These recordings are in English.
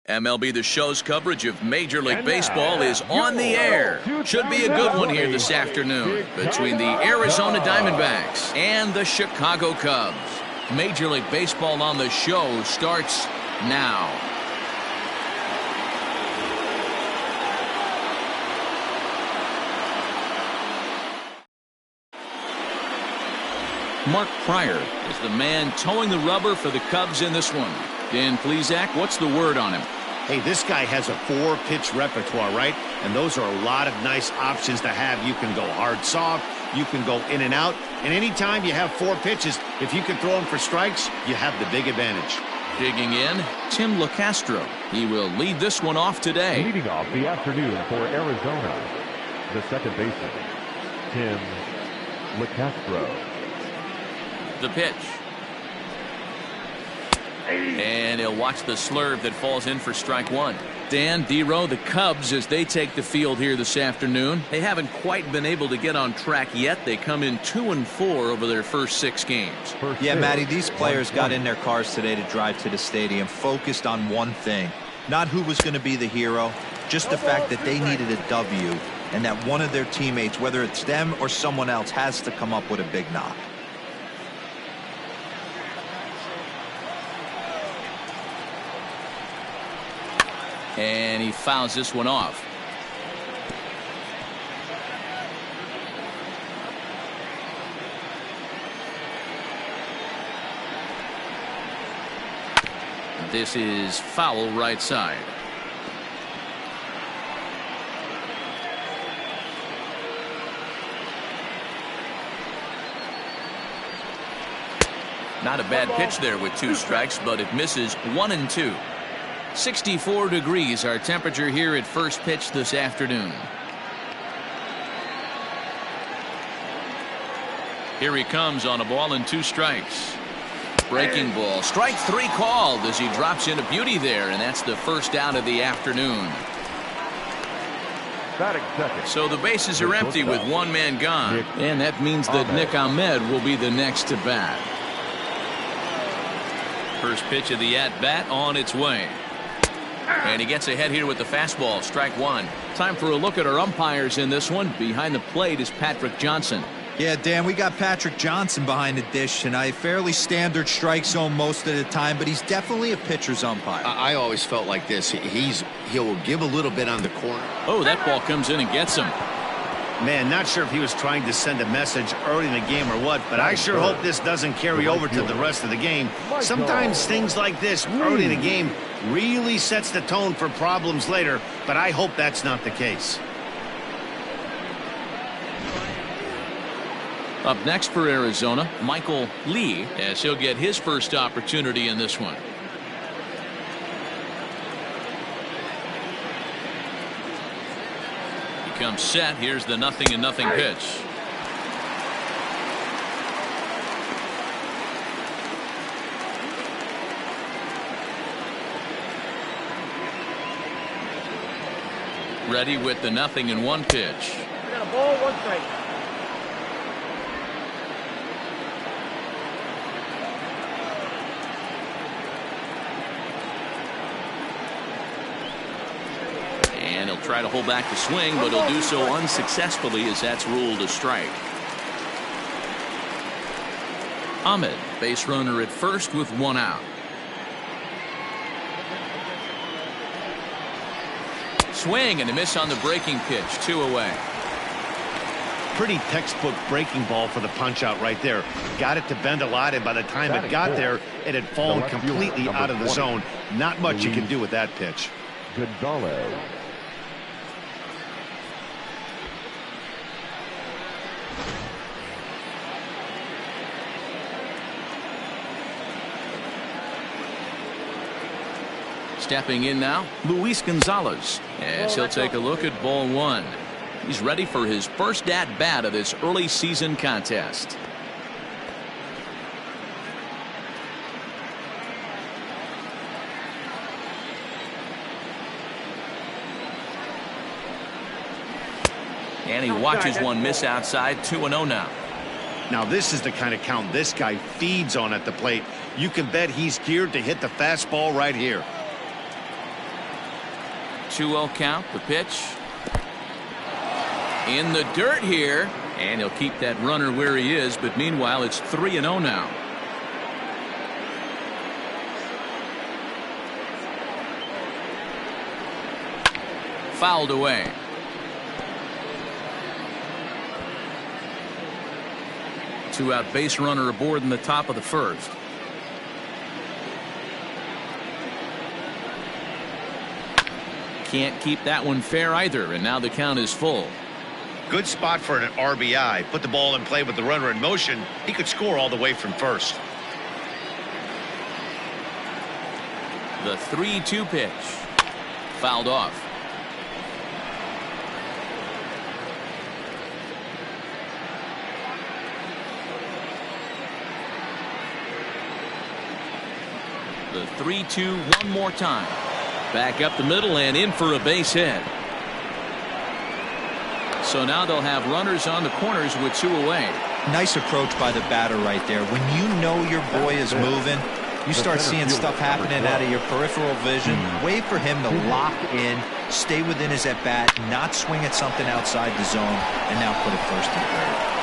MLB The Show's coverage of Major League Baseball is on the air. Should be a good one here this afternoon between the Arizona Diamondbacks and the Chicago Cubs. Major League Baseball on the Show starts now. Mark Pryor is the man towing the rubber for the Cubs in this one. Dan Plesac, what's the word on him? Hey, this guy has a 4-pitch repertoire, right? And those are a lot of nice options to have. You can go hard, soft. You can go in and out. And anytime you have 4 pitches, if you can throw them for strikes, you have the big advantage. Digging in, Tim LeCastro. He will lead this one off today. Leading off the afternoon for Arizona, the second baseman, Tim LeCastro. The pitch. And he'll watch the slurve that falls in for strike one. Dan, D-Row, the Cubs, as they take the field here this afternoon, they haven't quite been able to get on track yet. They come in 2-4 over their first 6 games. Yeah, Matty, these players got in their cars today to drive to the stadium, focused on one thing. Not who was going to be the hero, just the fact that they needed a W, and that one of their teammates, whether it's them or someone else, has to come up with a big knock. And he fouls this one off. This is foul right side. Not a bad pitch there with 2 strikes, but it misses 1-2. 64 degrees our temperature here at first pitch this afternoon. Here he comes on a ball and 2 strikes. Breaking ball. Strike 3 called as he drops in a beauty there, and that's the first out of the afternoon. So the bases are empty with 1 man gone, and that means that Nick Ahmed will be the next to bat. First pitch of the at-bat on its way. And he gets ahead here with the fastball. Strike 1. Time for a look at our umpires in this one. Behind the plate is Patrick Johnson. Yeah, Dan, we got Patrick Johnson behind the dish tonight. Fairly standard strike zone most of the time, but he's definitely a pitcher's umpire. I always felt like this. He'll give a little bit on the corner. Oh, that ball comes in and gets him. Man, not sure if he was trying to send a message early in the game or what, but I sure hope this doesn't carry over to the rest of the game. Sometimes things like this early in the game really sets the tone for problems later, but I hope that's not the case. Up next for Arizona, Michael Lee, as he'll get his first opportunity in this one. Comes set. Here's the 0-0 pitch. Ready with the 0-1 pitch. We got a ball, 1 strike. And he'll try to hold back the swing, but he'll do so unsuccessfully as that's ruled a strike. Ahmed, base runner at first with 1 out. Swing and a miss on the breaking pitch. 2 away. Pretty textbook breaking ball for the punch out right there. Got it to bend a lot, and by the time it got there, it had fallen completely out of the zone. Not much you can do with that pitch. Gonzalez. Stepping in now, Luis Gonzalez, as he'll take a look at ball 1. He's ready for his first at-bat of this early season contest. And he watches one miss outside. 2-0 now. Now this is the kind of count this guy feeds on at the plate. You can bet he's geared to hit the fastball right here. 2-0 count. The pitch in the dirt here, and he'll keep that runner where he is. But meanwhile, it's 3-0 now. Fouled away. Two-out base runner aboard in the top of the first. Can't keep that one fair either, and now the count is full. Good spot for an RBI. Put the ball in play with the runner in motion. He could score all the way from first. The 3-2 pitch. Fouled off. The 3-2 one more time. Back up the middle and in for a base hit. So now they'll have runners on the corners with 2 away. Nice approach by the batter right there. When you know your boy is moving, you start seeing stuff happening out of your peripheral vision. Wait for him to lock in, stay within his at-bat, not swing at something outside the zone, and now put it first and third.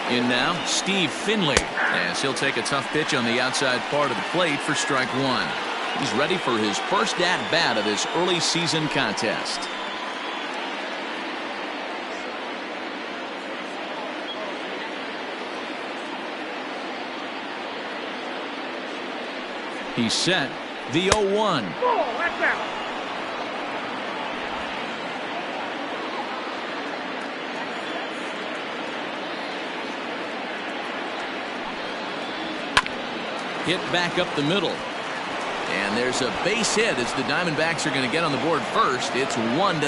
In now, Steve Finley, as he'll take a tough pitch on the outside part of the plate for strike one. He's ready for his first at-bat of this early season contest. He's set. The 0-1. That's out. Hit back up the middle. And there's a base hit as the Diamondbacks are going to get on the board first. It's 1-0.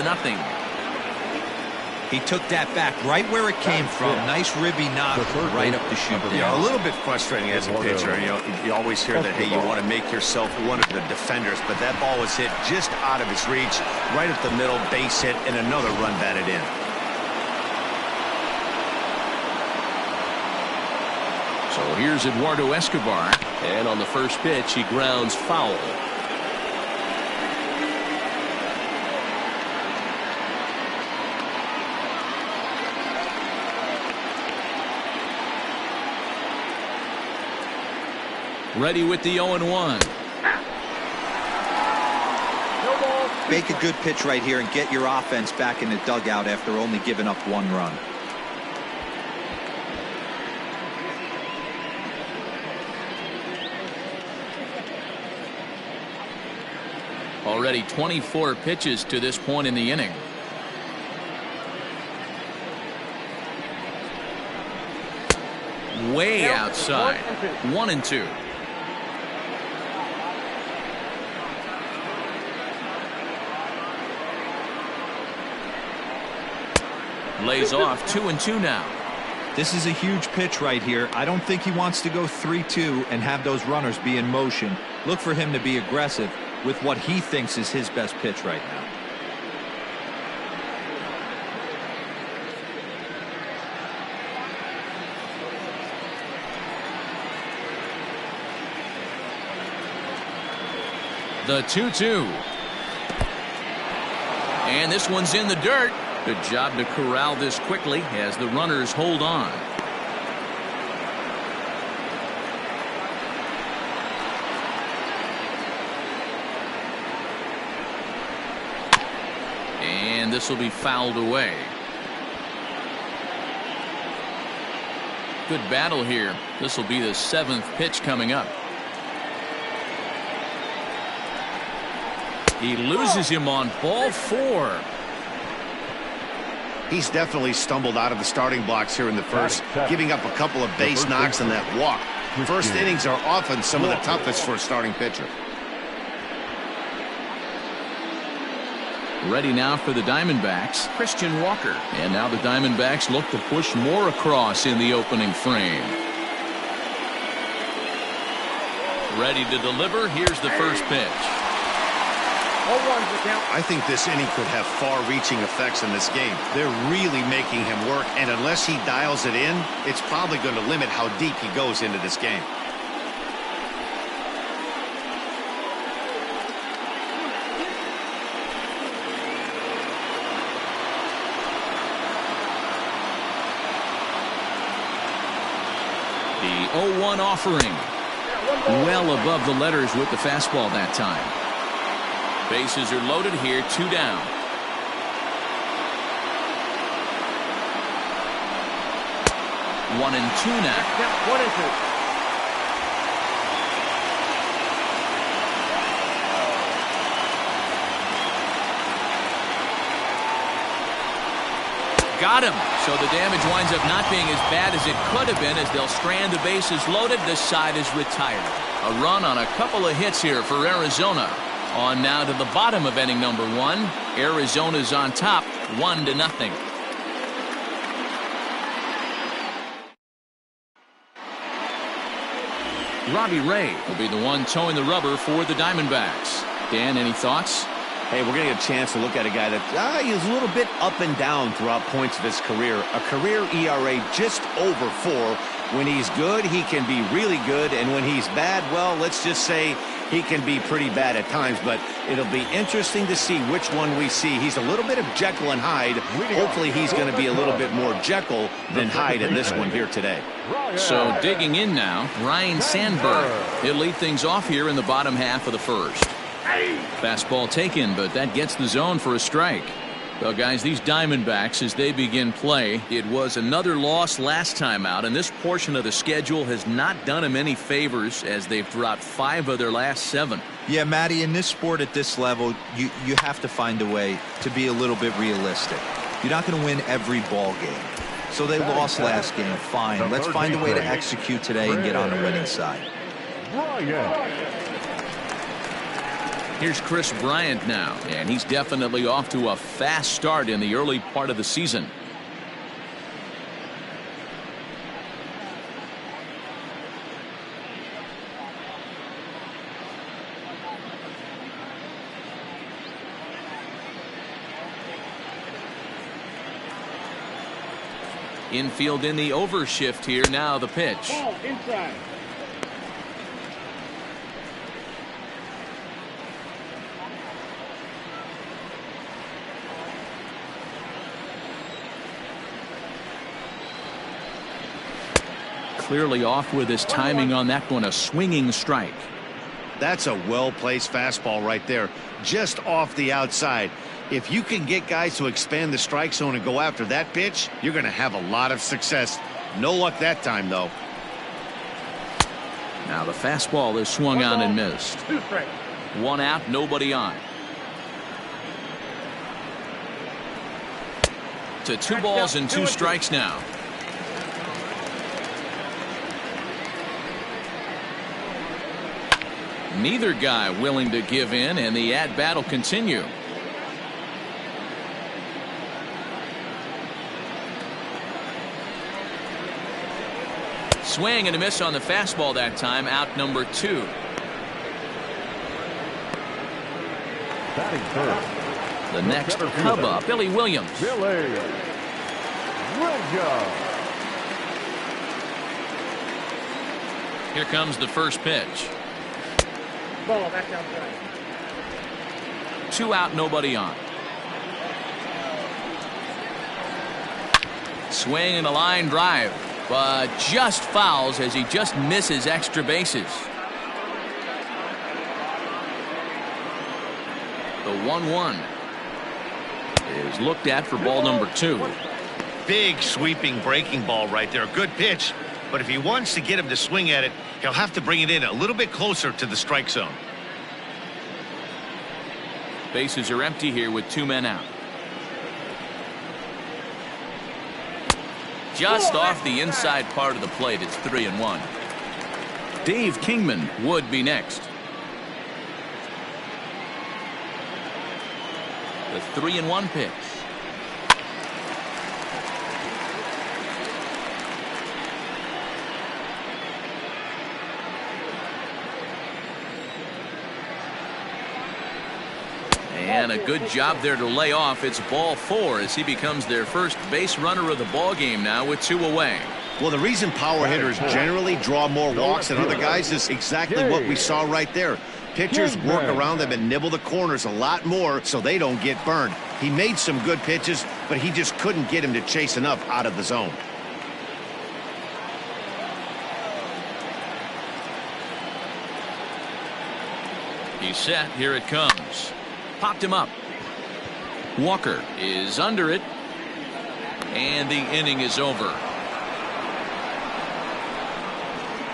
He took that back right where it came from. Nice ribby knock right up the chute. Yeah, a little bit frustrating as a pitcher. You always hear that, hey, you want to make yourself one of the defenders, but that ball was hit just out of his reach, right up the middle, base hit, and another run batted in. So here's Eduardo Escobar, and on the first pitch he grounds foul. Ready with the 0-1. Make a good pitch right here and get your offense back in the dugout after only giving up 1 run. Already 24 pitches to this point in the inning. Way outside. 1-2. Lays off. 2-2 now. This is a huge pitch right here. I don't think he wants to go 3-2 and have those runners be in motion. Look for him to be aggressive with what he thinks is his best pitch right now. The 2-2. And this one's in the dirt. Good job to corral this quickly as the runners hold on. And this will be fouled away. Good battle here. This will be the 7th pitch coming up. He loses him on ball 4. He's definitely stumbled out of the starting blocks here in the first, giving up a couple of base knocks and that walk. First innings are often some of the toughest for a starting pitcher. Ready now for the Diamondbacks, Christian Walker. And now the Diamondbacks look to push more across in the opening frame. Ready to deliver. Here's the first pitch. 0-1's the count. I think this inning could have far-reaching effects in this game. They're really making him work, and unless he dials it in, it's probably going to limit how deep he goes into this game. The 0-1 offering. Well above the letters with the fastball that time. Bases are loaded here, 2 down. 1-2 now. Count 1-2. Got him. So the damage winds up not being as bad as it could have been as they'll strand the bases loaded. This side is retired. A run on a couple of hits here for Arizona. On now to the bottom of inning number 1. Arizona's on top, 1-0. Robbie Ray will be the one towing the rubber for the Diamondbacks. Dan, any thoughts? Hey, we're going to get a chance to look at a guy that he's a little bit up and down throughout points of his career. A career ERA just over 4. When he's good, he can be really good. And when he's bad, well, let's just say he can be pretty bad at times. But it'll be interesting to see which one we see. He's a little bit of Jekyll and Hyde. Hopefully he's going to be a little bit more Jekyll than Hyde in this one here today. So digging in now, Ryan Sandberg. He'll lead things off here in the bottom half of the first. Fastball taken, but that gets the zone for a strike. Well, guys, these Diamondbacks, as they begin play, it was another loss last time out, and this portion of the schedule has not done them any favors as they've dropped 5 of their last 7. Yeah, Matty, in this sport at this level, you have to find a way to be a little bit realistic. You're not going to win every ball game. So they lost last game. Fine. Let's find a way to execute today and get on the winning side. Here's Chris Bryant now, and he's definitely off to a fast start in the early part of the season. Infield in the overshift here. Now the pitch. Ball inside. Clearly off with his timing on that one. A swinging strike. That's a well-placed fastball right there, just off the outside. If you can get guys to expand the strike zone and go after that pitch, you're going to have a lot of success. No luck that time, though. Now the fastball is swung on and missed. 2 strikes. 1 out, nobody on. To 2 balls and 2 strikes now. Neither guy willing to give in, and the at-bat will continue. Swing and a miss on the fastball that time. Out number 2. Batting first. The next Cub up, Billy Williams. Billy Williams. Here comes the first pitch. Ball back outside. 2 out, nobody on. Swing and a line drive, but just fouls as he just misses extra bases. The 1-1 is looked at for ball number 2. Big sweeping breaking ball right there. Good pitch. But if he wants to get him to swing at it, he'll have to bring it in a little bit closer to the strike zone. Bases are empty here with 2 men out. Just off the inside part of the plate, it's 3-1. Dave Kingman would be next. The 3-1 pitch. And a good job there to lay off. It's ball 4 as he becomes their first base runner of the ball game now with 2 away. Well, the reason power hitters generally draw more walks than other guys is exactly what we saw right there. Pitchers work around them and nibble the corners a lot more so they don't get burned. He made some good pitches, but he just couldn't get him to chase enough out of the zone. He's set. Here it comes. Popped him up. Walker is under it. And the inning is over.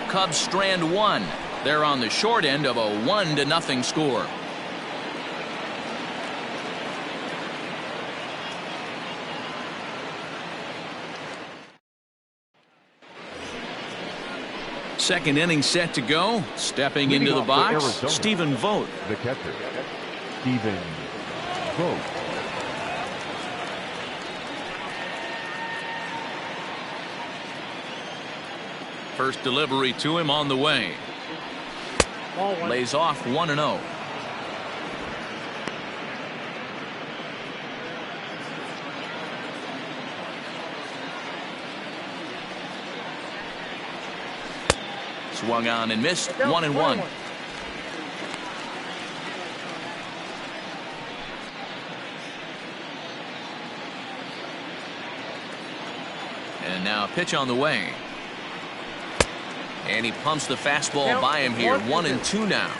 Cubs strand 1. They're on the short end of a 1-0 score. Second inning set to go. Stepping into the box, Stephen Vogt. The catcher, Stephen Vogt. First delivery to him on the way. Lays off 1-0. Swung on and missed. 1-1. And now a pitch on the way. And he pumps the fastball by him here. 1-2 now.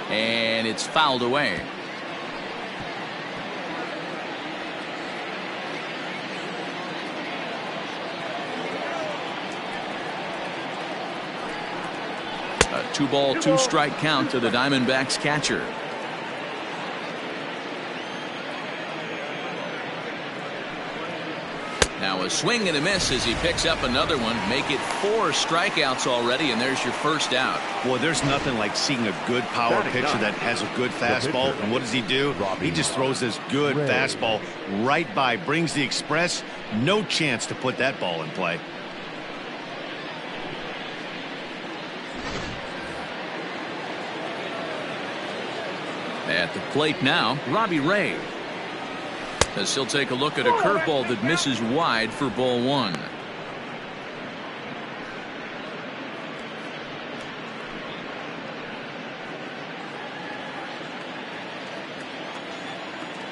And it's fouled away. A 2-ball, 2-strike count to the Diamondbacks catcher. Now a swing and a miss as he picks up another one. Make it 4 strikeouts already, and there's your first out. Boy, there's nothing like seeing a good power pitcher that has a good fastball. And what does he do? He just throws this good fastball right by, brings the express. No chance to put that ball in play. At the plate now, Robbie Ray. As he'll take a look at a curveball that misses wide for ball 1.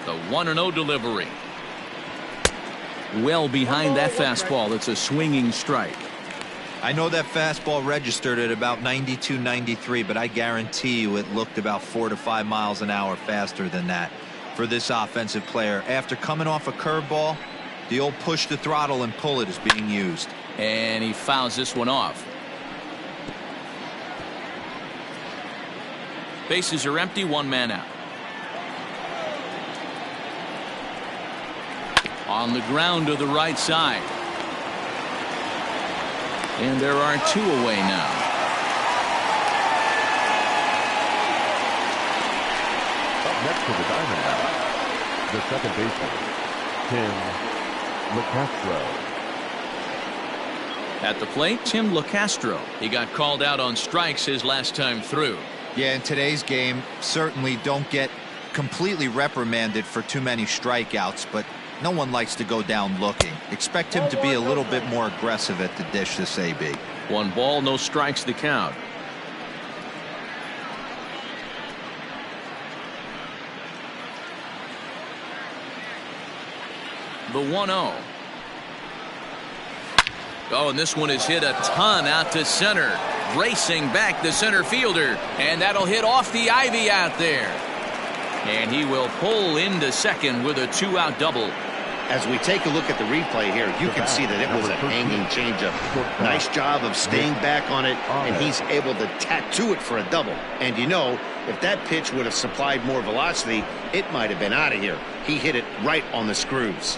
The 1-0 delivery. Well behind that fastball. It's a swinging strike. I know that fastball registered at about 92, 93, but I guarantee you it looked about 4 to 5 miles an hour faster than that. For this offensive player, after coming off a curveball, the old push the throttle and pull it is being used. And he fouls this one off. Bases are empty, 1 man out. On the ground to the right side. And there are 2 away now. Next to the Diamondbacks, the second baseman, Tim LeCastro. At the plate, Tim LeCastro. He got called out on strikes his last time through. Yeah, in today's game, certainly don't get completely reprimanded for too many strikeouts, but no one likes to go down looking. Expect him to be a little bit more aggressive at the dish this AB. 1 ball, no strikes the count. The 1-0. Oh, and this one is hit a ton out to center. Racing back the center fielder. And that'll hit off the ivy out there. And he will pull into second with a 2-out double. As we take a look at the replay here, you can see that it was a hanging changeup. Nice job of staying back on it, and he's able to tattoo it for a double. And you know, if that pitch would have supplied more velocity, it might have been out of here. He hit it right on the screws.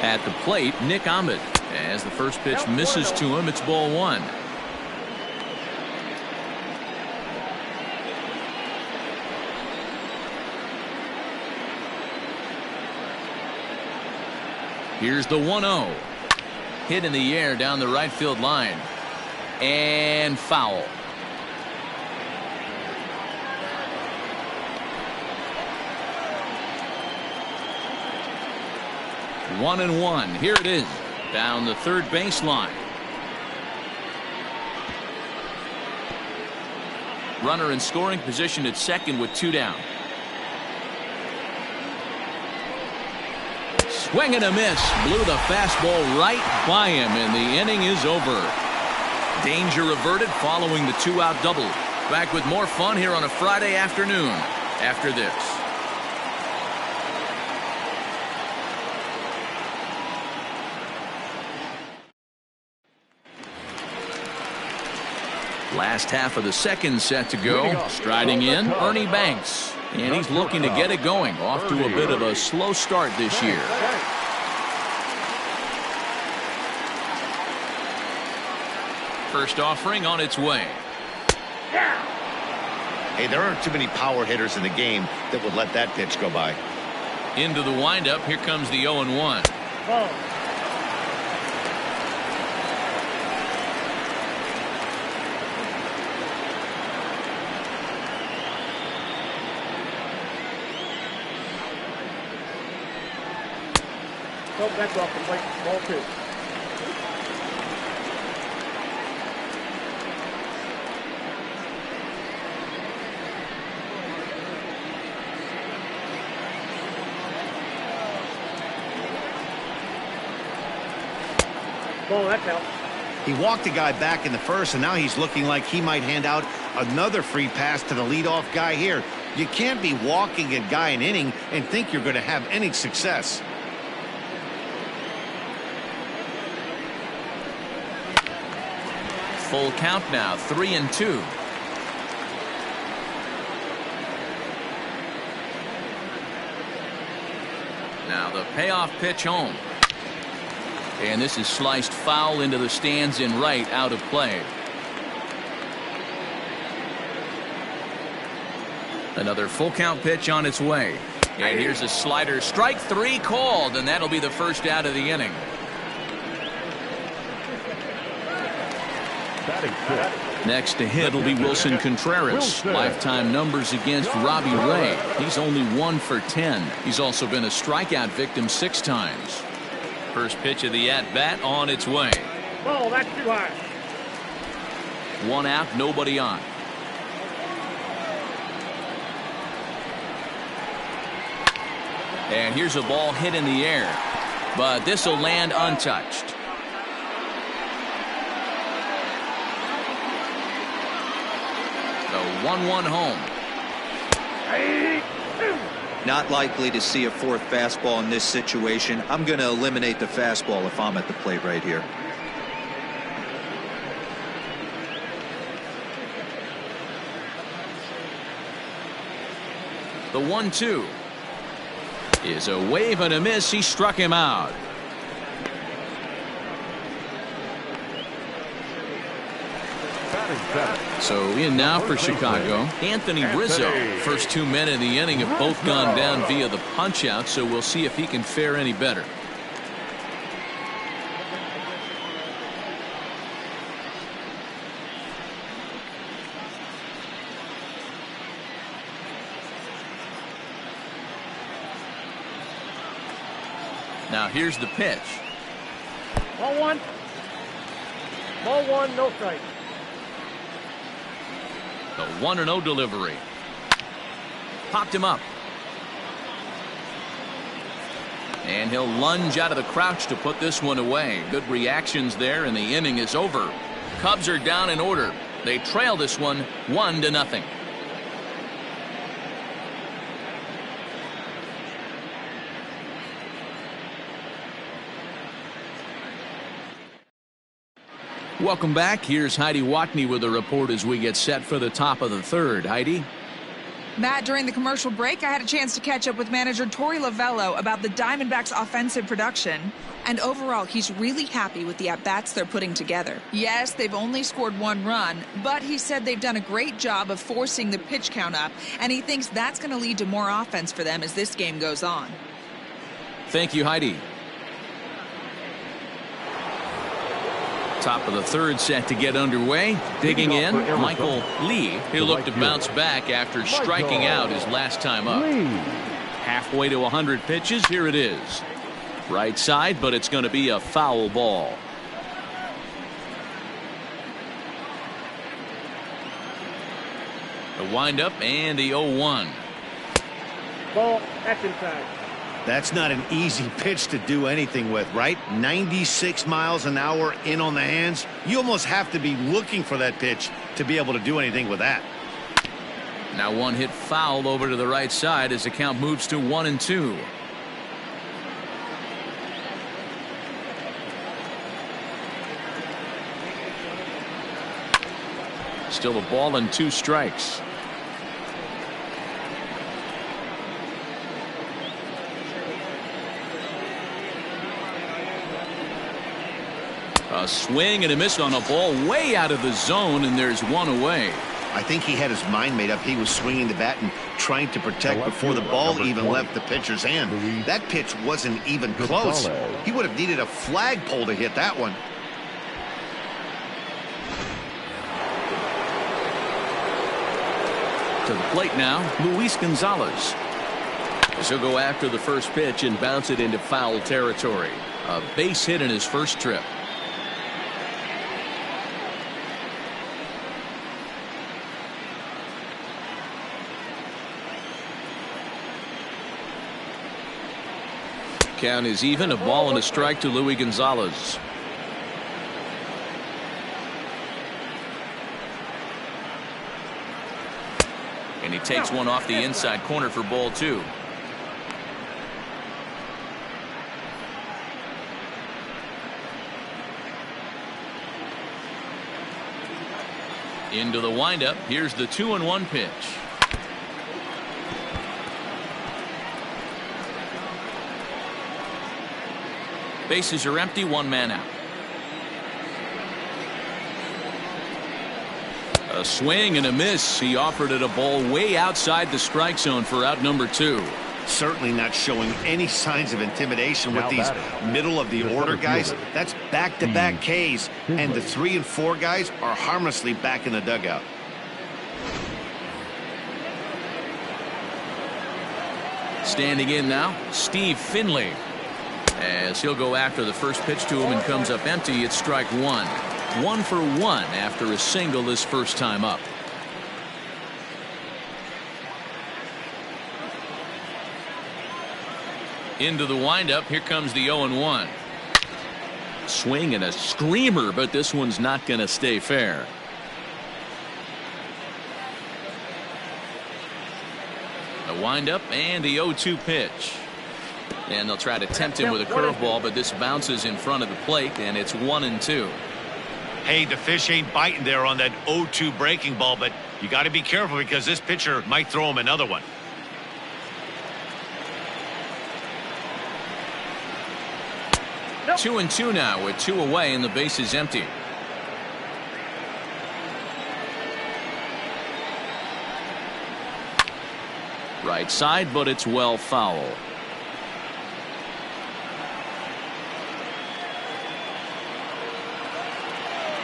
At the plate, Nick Ahmed. As the first pitch misses to him, it's ball 1. Here's the 1-0. Hit in the air down the right field line. And foul. One and one. Here it is. Down the third baseline. Runner in scoring position at second with 2 down. Swing and a miss. Blew the fastball right by him, and the inning is over. Danger averted following the 2-out double. Back with more fun here on a Friday afternoon after this. Last half of the second set to go. Striding in, Ernie Banks. And he's looking to get it going. Off to a bit of a slow start this year. First offering on its way. Hey, there aren't too many power hitters in the game that would let that pitch go by. Into the windup. Here comes the 0-1. Nope, that's off the plate. Ball 2. Ball, that's out. He walked the guy back in the first, and now he's looking like he might hand out another free pass to the leadoff guy here. You can't be walking a guy an inning and think you're going to have any success. Full count now, 3-2. Now the payoff pitch home. And this is sliced foul into the stands in right, out of play. Another full count pitch on its way. And here's a slider. Strike 3 called, and that'll be the first out of the inning. Next to hit will be Wilson Contreras. Lifetime numbers against Robbie Ray. He's only 1 for 10. He's also been a strikeout victim 6 times. First pitch of the at-bat on its way. Ball, that's too high. 1 out, nobody on. And here's a ball hit in the air. But this will land untouched. The 1-1 home. Not likely to see a fourth fastball in this situation. I'm going to eliminate the fastball if I'm at the plate right here. The 1-2 is a wave and a miss. He struck him out. So in now for Chicago, Anthony Rizzo. First 2 men in the inning have both gone down via the punch-out, so we'll see if he can fare any better. Now here's the pitch. Ball 1. Ball 1, no strike. The 1-0 delivery. Popped him up. And he'll lunge out of the crouch to put this one away. Good reactions there, and the inning is over. Cubs are down in order. They trail this one 1-0. Welcome back. Here's Heidi Watney with a report as we get set for the top of the third. Heidi? Matt, during the commercial break, I had a chance to catch up with manager Torey Lovello about the Diamondbacks' offensive production. And overall, he's really happy with the at-bats they're putting together. Yes, they've only scored 1 run, but he said they've done a great job of forcing the pitch count up, and he thinks that's going to lead to more offense for them as this game goes on. Thank you, Heidi. Top of the third set to get underway. Digging in, Michael Lee. He'll look to bounce back after striking out his last time up. Halfway to 100 pitches. Here it is. Right side, but it's going to be a foul ball. The windup and the 0-1. Ball, that's inside. That's not an easy pitch to do anything with, right? 96 miles an hour in on the hands. You almost have to be looking for that pitch to be able to do anything with that. Now one hit foul over to the right side as the count moves to 1-2. Still a ball and 2 strikes. A swing and a miss on a ball way out of the zone, and there's one away. I think he had his mind made up. He was swinging the bat and trying to protect before the ball even left the pitcher's hand. That pitch wasn't even close. He would have needed a flagpole to hit that one. To the plate now, Luis Gonzalez. He'll go after the first pitch and bounce it into foul territory. A base hit in his first trip. Count is even, a ball and a strike to Luis Gonzalez. And he takes one off the inside corner for ball 2. Into the windup. Here's the 2-1 pitch. Bases are empty, 1 man out. A swing and a miss. He offered it a ball way outside the strike zone for out number 2. Certainly not showing any signs of intimidation with these middle of the order guys. That's back-to-back Ks, and the 3 and 4 guys are harmlessly back in the dugout. Standing in now, Steve Finley. As he'll go after the first pitch to him and comes up empty, it's strike 1. 1 for 1 after a single his first time up. Into the windup. Here comes the 0-1. Swing and a screamer, but this one's not going to stay fair. The windup and the 0-2 pitch. And they'll try to tempt him with a curveball, but this bounces in front of the plate, and it's 1-2. Hey, the fish ain't biting there on that 0-2 breaking ball, but you got to be careful because this pitcher might throw him another one. Nope. 2-2 now with 2 away and the base is empty. Right side, but it's well foul.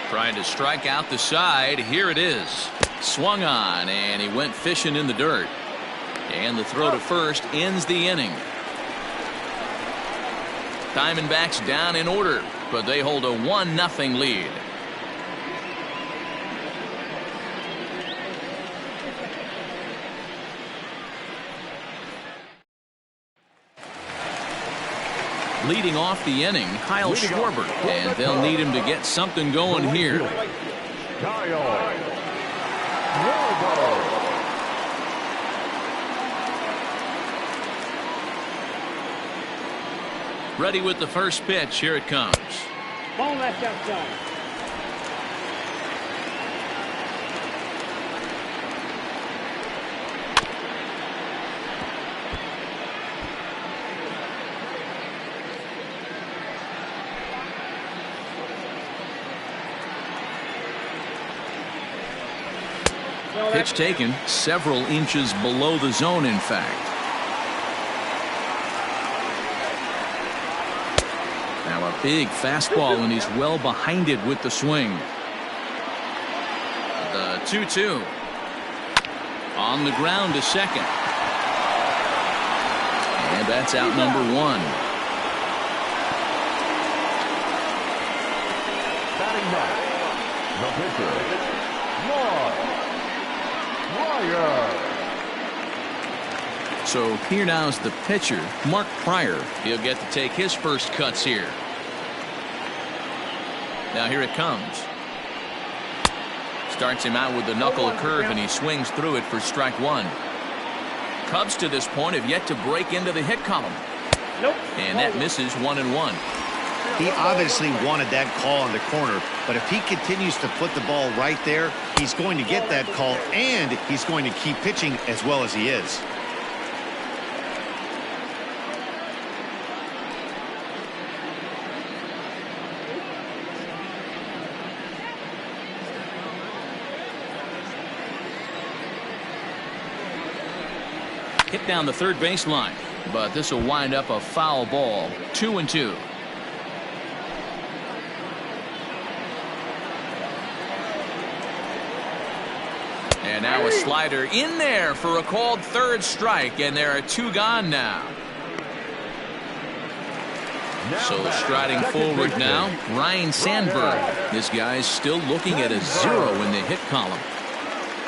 Trying to strike out the side. Here it is. Swung on, and he went fishing in the dirt. And the throw to first ends the inning. Diamondbacks down in order, but they hold a 1-0 lead. Leading off the inning, Kyle Schwarber, and they'll need him to get something going here. Ready with the first pitch. Here it comes. Ball left outside. Pitch taken several inches below the zone, in fact. Now a big fastball, and he's well behind it with the swing. The 2-2. On the ground to second. And that's out number one. Batting back, the pitcher, So here now is the pitcher, Mark Pryor. He'll get to take his first cuts here. Now here it comes. Starts him out with the knuckle curve, and he swings through it for strike one. Cubs to this point have yet to break into the hit column. And that misses 1-1. He obviously wanted that call in the corner, but if he continues to put the ball right there, he's going to get that call, and he's going to keep pitching as well as he is. Hit down the third baseline, but this will wind up a foul ball. 2-2. And now a slider in there for a called third strike, and there are two gone now. So striding forward now, Ryan Sandberg. This guy's still looking at a 0 in the hit column.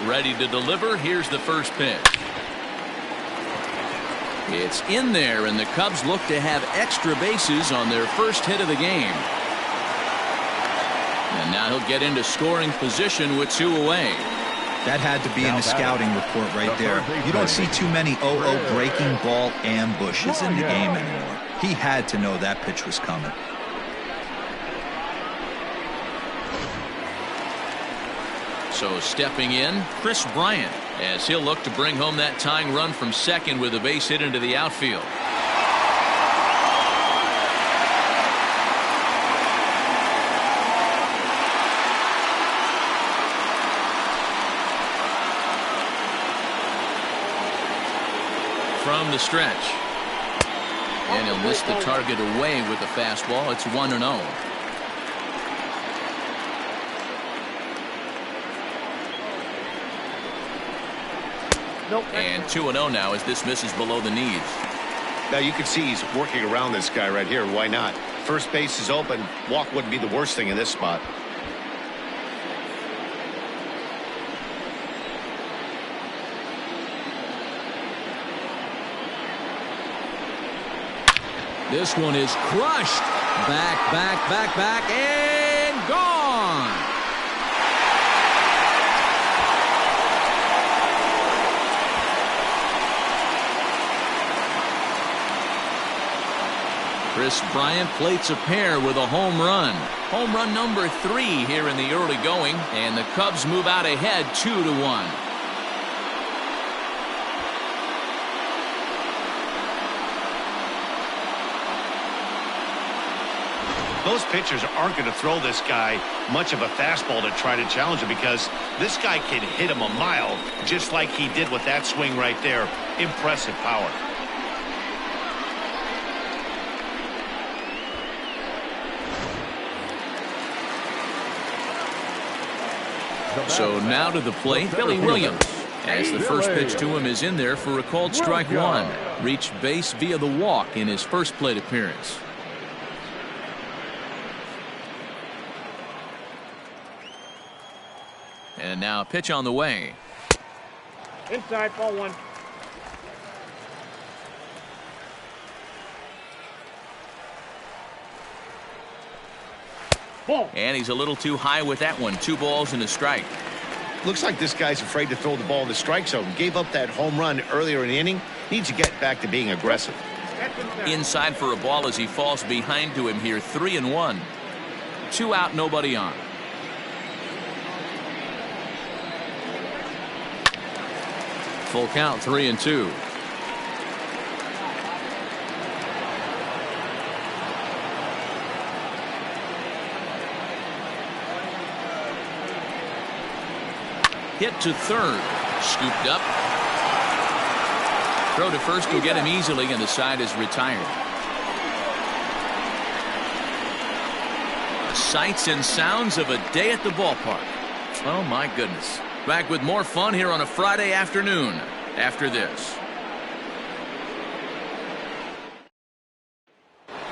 Ready to deliver. Here's the first pitch. It's in there, and the Cubs look to have extra bases on their first hit of the game. And now he'll get into scoring position with 2 away. That had to be in the scouting report right there. You don't see too many 0-0 breaking ball ambushes in the game anymore. He had to know that pitch was coming. So stepping in, Chris Bryant, as he'll look to bring home that tying run from second with a base hit into the outfield. From the stretch. And he'll miss the target away with the fastball. It's 1-0. And 2-0 now as this misses below the knees. Now you can see he's working around this guy right here. Why not? First base is open. Walk wouldn't be the worst thing in this spot. This one is crushed. Back, and gone. Chris Bryant plates a pair with a home run. Home run number 3 here in the early going, and the Cubs move out ahead 2-1. Those pitchers aren't going to throw this guy much of a fastball to try to challenge him, because this guy can hit him a mile just like he did with that swing right there. Impressive power. So now to the plate, Billy Williams. As the first pitch to him is in there for a called strike one. Reached base via the walk in his first plate appearance. And now a pitch on the way. Inside, ball 1. Ball. And he's a little too high with that one. 2 balls and a strike. Looks like this guy's afraid to throw the ball in the strike zone. Gave up that home run earlier in the inning. Needs to get back to being aggressive. Inside for a ball as he falls behind to him here. 3-1. 2 out, nobody on. Full count, 3-2. Hit to third. Scooped up. Throw to first will get him easily, and the side is retired. sights and sounds of a day at the ballpark. Oh, my goodness. Back with more fun here on a Friday afternoon after this.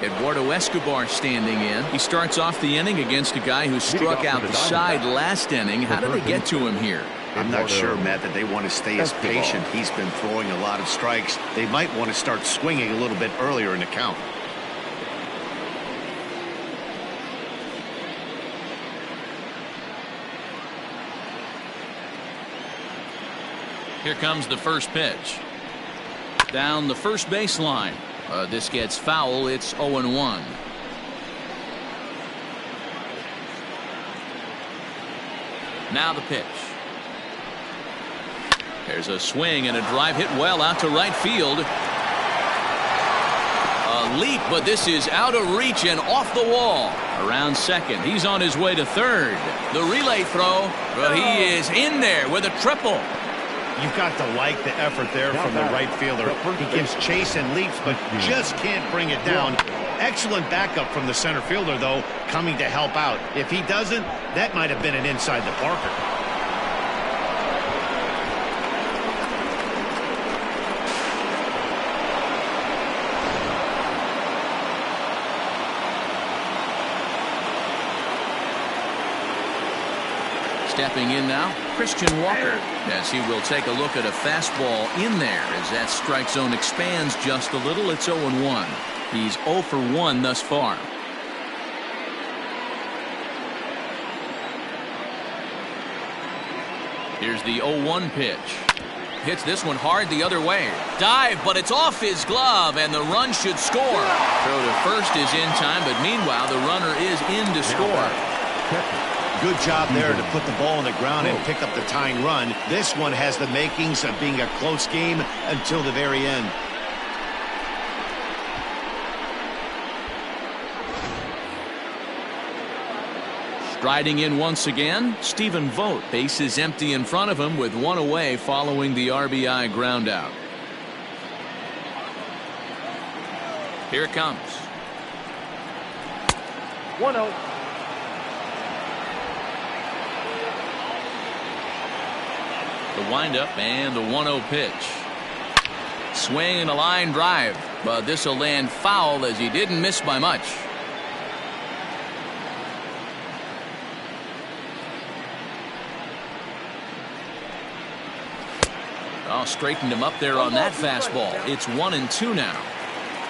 Eduardo Escobar standing in. He starts off the inning against a guy who struck out the side last inning. How do they get to him here? I'm not sure, Matt, that they want to stay as patient. He's been throwing a lot of strikes. They might want to start swinging a little bit earlier in the count. Here comes the first pitch. Down the first baseline. This gets foul. It's 0-1. Now the pitch. There's a swing and a drive hit well out to right field. A leap, but this is out of reach and off the wall. Around second. He's on his way to third. The relay throw, but he is in there with a triple. You've got to like the effort there from the right fielder. He gives chase and leaps, but just can't bring it down. Excellent backup from the center fielder, though, coming to help out. If he doesn't, that might have been an inside the Parker. Stepping in now, Christian Walker, as he will take a look at a fastball in there as that strike zone expands just a little. It's 0-1. He's 0 for 1 thus far. Here's the 0-1 pitch. Hits this one hard the other way. Dive, but it's off his glove, and the run should score. Throw to first is in time, but meanwhile the runner is in to score. Good job there to put the ball on the ground and pick up the tying run. This one has the makings of being a close game until the very end. Striding in once again, Stephen Vogt. Base is empty in front of him with one away following the RBI ground out. Here it comes. 1-0. The windup and the 1-0 pitch. Swing and a line drive, but this will land foul as he didn't miss by much. Oh, straightened him up there on that fastball. It's 1-2 now.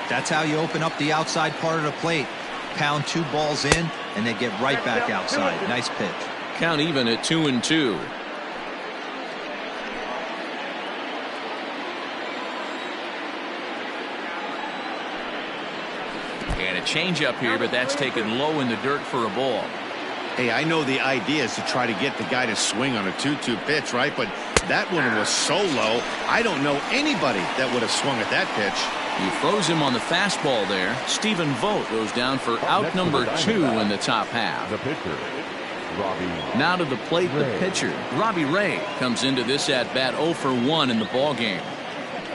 That's how you open up the outside part of the plate. Pound 2 balls in and then get right back outside. Nice pitch. Count even at 2-2. And a changeup here, but that's taken low in the dirt for a ball. Hey, I know the idea is to try to get the guy to swing on a 2-2 pitch, right? But that one was so low, I don't know anybody that would have swung at that pitch. He throws him on the fastball there. Stephen Vogt goes down for out number 2 in the top half. The pitcher, Robbie. Now to the plate, the pitcher, Robbie Ray, comes into this at-bat 0 for 1 in the ballgame.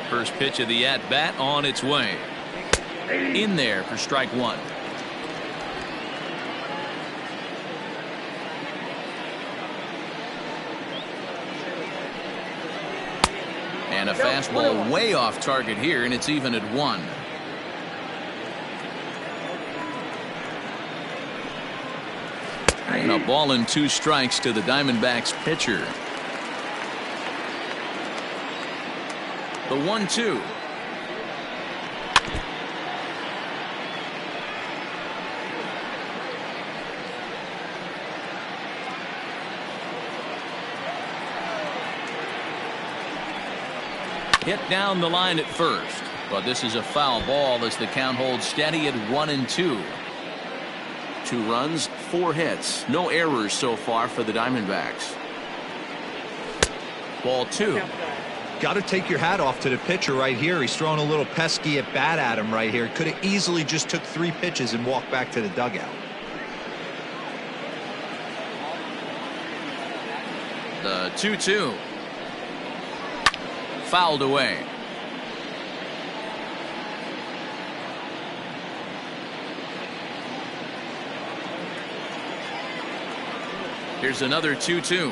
First pitch of the at-bat on its way. In there for strike 1. And a fastball way off target here, and it's even at 1. And a ball and 2 strikes to the Diamondbacks pitcher. The 1-2. Hit down the line at first, but this is a foul ball as the count holds steady at 1-2. 2 runs, 4 hits, no errors so far for the Diamondbacks. Ball 2. Got to take your hat off to the pitcher right here. He's throwing a little pesky at bat at him right here. Could have easily just took 3 pitches and walked back to the dugout. The 2-2. Fouled away. Here's another 2-2.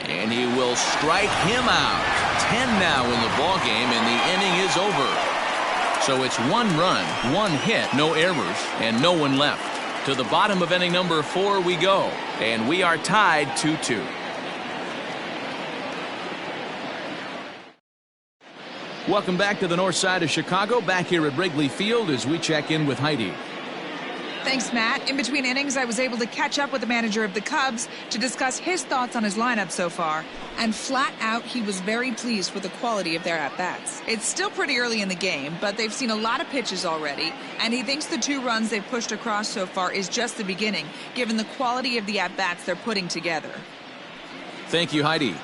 And he will strike him out. 10 now in the ball game, and the inning is over. So it's 1 run, 1 hit, no errors, and no one left. To the bottom of inning number 4 we go, and we are tied 2-2. Welcome back to the north side of Chicago, back here at Wrigley Field as we check in with Heidi. Thanks, Matt. In between innings, I was able to catch up with the manager of the Cubs to discuss his thoughts on his lineup so far. And flat out, he was very pleased with the quality of their at-bats. It's still pretty early in the game, but they've seen a lot of pitches already. And he thinks the 2 runs they've pushed across so far is just the beginning, given the quality of the at-bats they're putting together. Thank you, Heidi.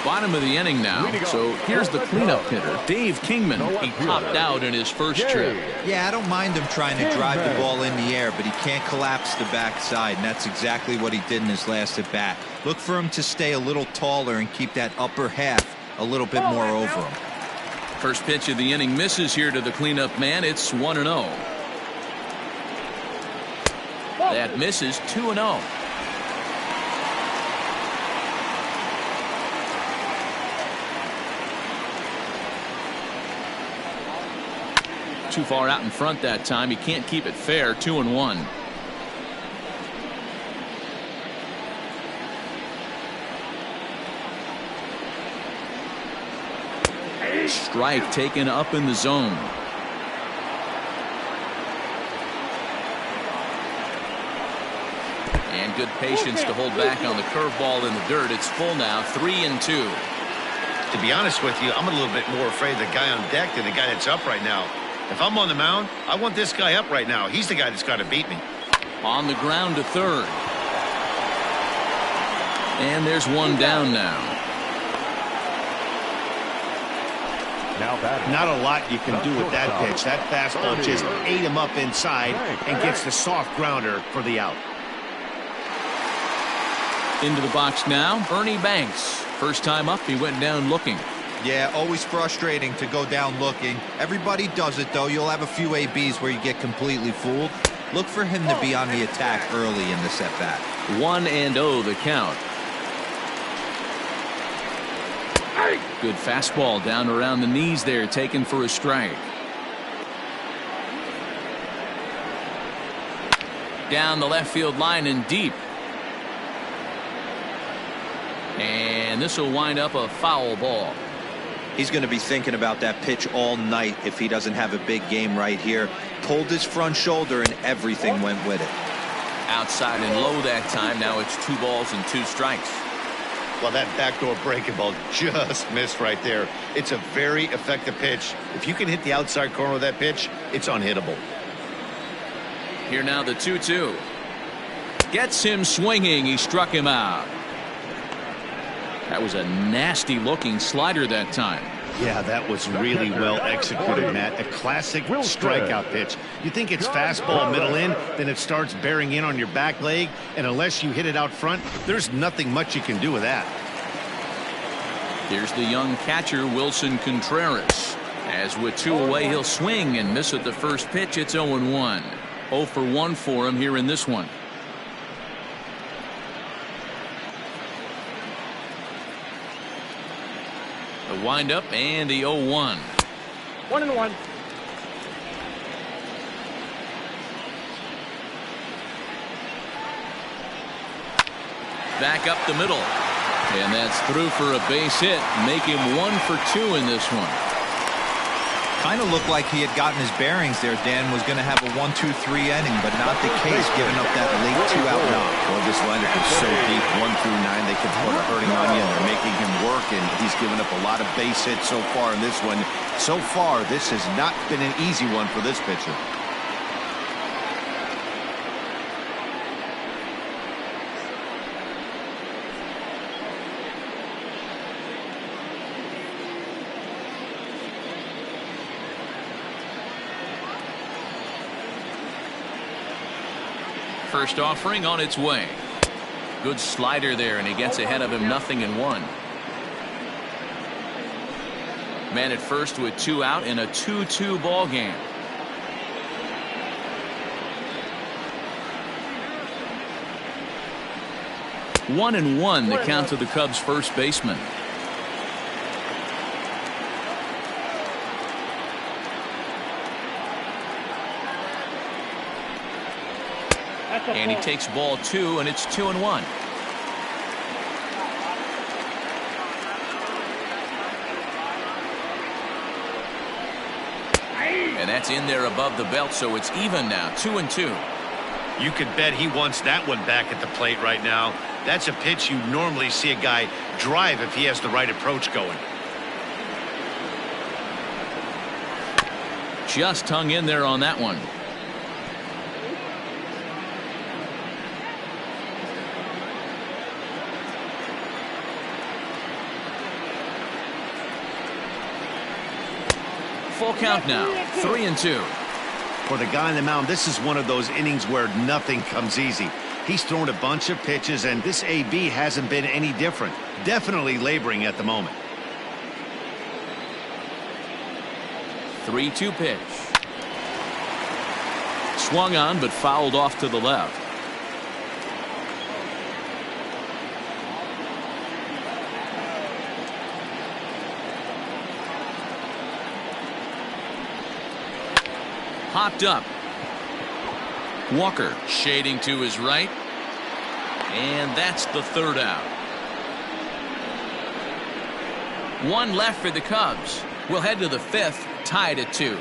Bottom of the inning now, so here's the cleanup hitter, Dave Kingman. He popped out in his first trip. Yeah, I don't mind him trying to drive the ball in the air, but he can't collapse the backside, and that's exactly what he did in his last at bat. Look for him to stay a little taller and keep that upper half a little bit more over him. First pitch of the inning misses here to the cleanup man. It's 1-0. That misses. 2-0. Too far out in front that time. He can't keep it fair. 2-1. Strike taken up in the zone. And good patience to hold back on the curveball in the dirt. It's full now. 3-2. To be honest with you, I'm a little bit more afraid of the guy on deck than the guy that's up right now. If I'm on the mound, I want this guy up right now. He's the guy that's got to beat me. On the ground to third. And there's one down now. Not a lot you can do with that pitch. That fastball just ate him up inside and gets the soft grounder for the out. Into the box now, Ernie Banks. First time up, he went down looking. Yeah, always frustrating to go down looking. Everybody does it, though. You'll have a few ABs where you get completely fooled. Look for him to be on the attack early in this at-bat. 1-0 the count. Good fastball down around the knees there, taken for a strike. Down the left field line and deep. And this will wind up a foul ball. He's going to be thinking about that pitch all night if he doesn't have a big game right here. Pulled his front shoulder and everything went with it. Outside and low that time. Now it's 2 balls and 2 strikes. Well, that backdoor breaking ball just missed right there. It's a very effective pitch. If you can hit the outside corner of that pitch, it's unhittable. Here now the 2-2. Gets him swinging. He struck him out. That was a nasty looking slider that time. Yeah, that was really well executed, Matt. A classic strikeout pitch. You think it's fastball middle in, then it starts bearing in on your back leg, and unless you hit it out front, there's nothing much you can do with that. Here's the young catcher, Wilson Contreras. As with 2 away, he'll swing and miss at the first pitch. It's 0-1. 0 for 1 for him here in this one. The windup and the 0-1. 1-1. Back up the middle. And that's through for a base hit. Make him 1 for 2 in this one. Kind of looked like he had gotten his bearings there. Dan was going to have a 1-2-3 inning, but not the case, giving up that late 2-out knock. Well, this lineup is so deep, 1 through 9, they can put a hurting on you, and they're making him work, and he's given up a lot of base hits so far in this one. So far, this has not been an easy one for this pitcher. First offering on its way. Good slider there, and he gets ahead of him 0-1. Man at first with 2 out in a 2-2 ball game. 1-1 the count to the Cubs first baseman. And he takes ball 2, and it's 2-1. And that's in there above the belt, so it's even now, 2-2. You could bet he wants that one back at the plate right now. That's a pitch you normally see a guy drive if he has the right approach going. Just hung in there on that one. Full count now, 3-2. For the guy on the mound, this is one of those innings where nothing comes easy. He's thrown a bunch of pitches, and this AB hasn't been any different. Definitely laboring at the moment. 3-2 pitch. Swung on, but fouled off to the left. Hopped up. Walker shading to his right. And that's the third out. One left for the Cubs. We'll head to the fifth, tied at 2.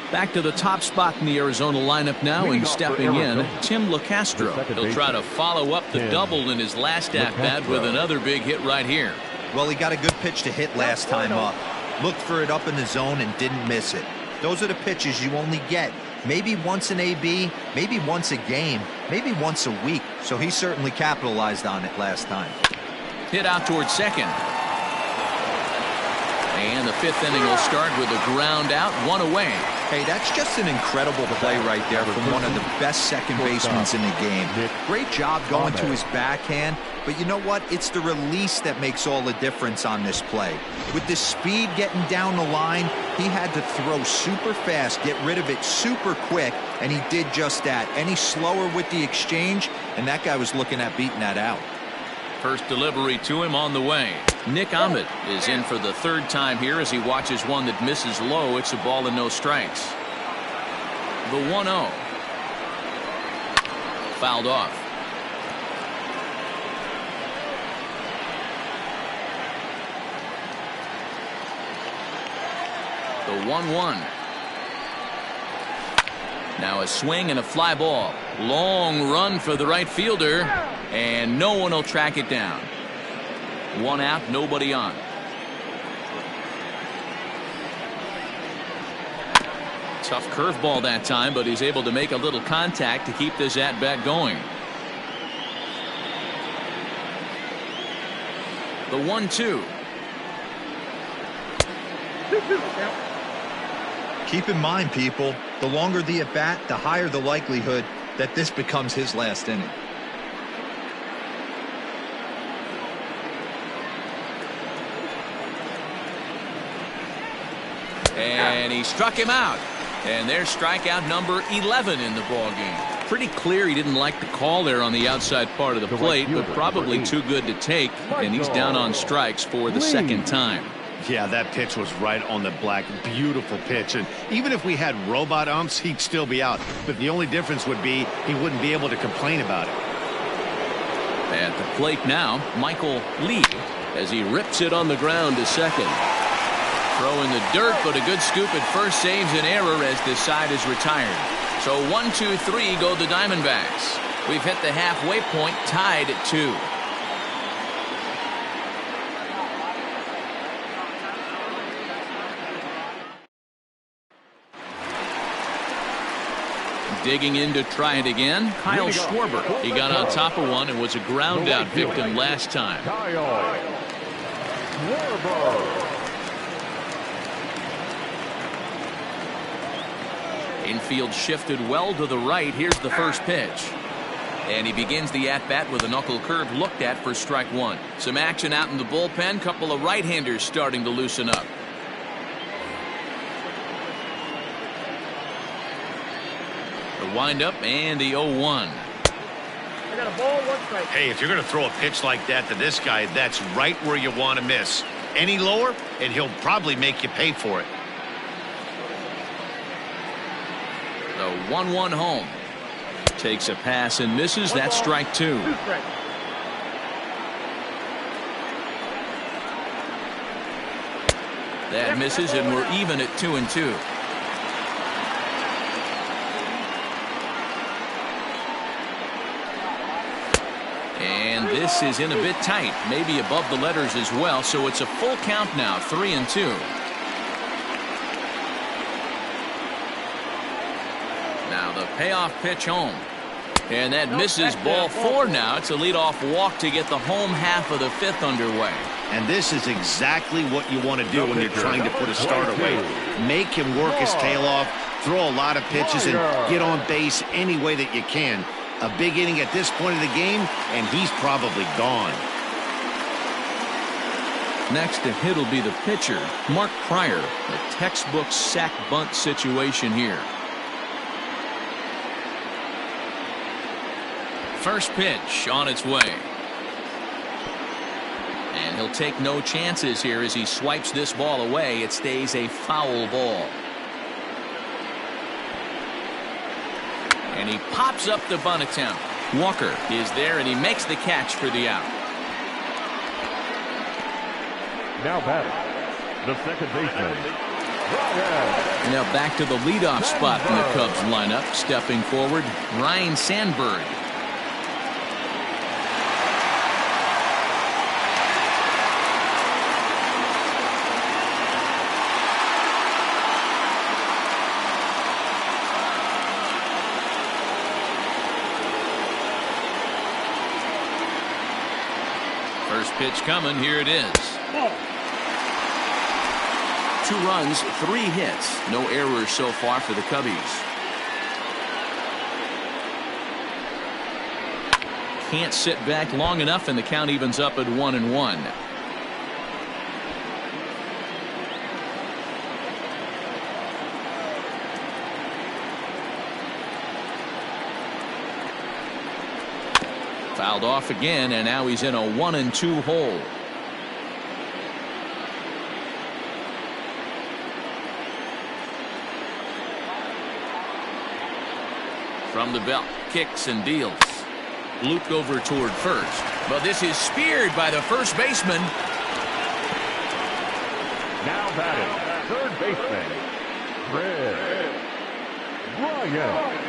Back to the top spot in the Arizona lineup now, and stepping in, Tim LeCastro. He'll try to follow up the double in his last at-bat with another big hit right here. Well, he got a good pitch to hit last time up. Looked for it up in the zone and didn't miss it. Those are the pitches you only get maybe once in AB, maybe once a game, maybe once a week. So he certainly capitalized on it last time. Hit out towards second. And the fifth inning will start with a ground out, 1 away. Hey, that's just an incredible play right there from one of the best second basemen in the game. Great job going to his backhand, but you know what? It's the release that makes all the difference on this play. With the speed getting down the line, he had to throw super fast, get rid of it super quick, and he did just that. Any slower with the exchange, and that guy was looking at beating that out. First delivery to him on the way. Nick Ahmed is in for the third time here as he watches one that misses low. It's a ball and no strikes. The 1-0. Fouled off. The 1-1. Now a swing and a fly ball. Long run for the right fielder, and no one will track it down. 1 out, nobody on. Tough curveball that time, but he's able to make a little contact to keep this at-bat going. The 1-2. Keep in mind, people, the longer the at-bat, the higher the likelihood that this becomes his last inning. And he struck him out. And there's strikeout number 11 in the ballgame. Pretty clear he didn't like the call there on the outside part of the plate, but probably too good to take, and he's down on strikes for the second time. Yeah, that pitch was right on the black. Beautiful pitch. And even if we had robot umps, he'd still be out. But the only difference would be he wouldn't be able to complain about it. At the plate now, Michael Lee, as he rips it on the ground to second. Throw in the dirt, but a good scoop at first saves an error as this side is retired. So 1-2-3 go the Diamondbacks. We've hit the halfway point, tied at 2. Digging in to try it again, Kyle Schwarber. He got on top of one and was a ground out victim last time. Kyle Schwarber. Infield shifted well to the right. Here's the first pitch. And he begins the at-bat with a knuckle curve looked at for strike 1. Some action out in the bullpen. Couple of right-handers starting to loosen up. The windup and the 0-1. I got a ball, 1 strike. Hey, if you're going to throw a pitch like that to this guy, that's right where you want to miss. Any lower, and he'll probably make you pay for it. The 1-1 home. Takes a pass and misses. That's strike 2. 2 strikes. That misses, and we're even at 2-2. And this is in a bit tight, maybe above the letters as well, so it's a full count now, 3-2. Now the payoff pitch home. And that misses, ball 4 now. It's a leadoff walk to get the home half of the 5th underway. And this is exactly what you want to do when you're trying to put a starter away. Make him work his tail off, throw a lot of pitches, and get on base any way that you can. A big inning at this point of the game, and he's probably gone. Next to hit will be the pitcher, Mark Pryor. A textbook sack bunt situation here. First pitch on its way. And he'll take no chances here as he swipes this ball away. It stays a foul ball. And he pops up the bunt attempt. Walker is there, and he makes the catch for the out. Now batting, the second baseman, Ryan. Now back to the leadoff spot in the Cubs lineup. Stepping forward, Ryan Sandberg. First pitch coming. Here it is. 2 runs, 3 hits. No errors so far for the Cubbies. Can't sit back long enough, and the count evens up at 1-1. Fouled off again, and now he's in a 1-2 hole. From the belt, kicks and deals. Luke over toward first, but this is speared by the first baseman. Now batting, third baseman, Chris Bryant.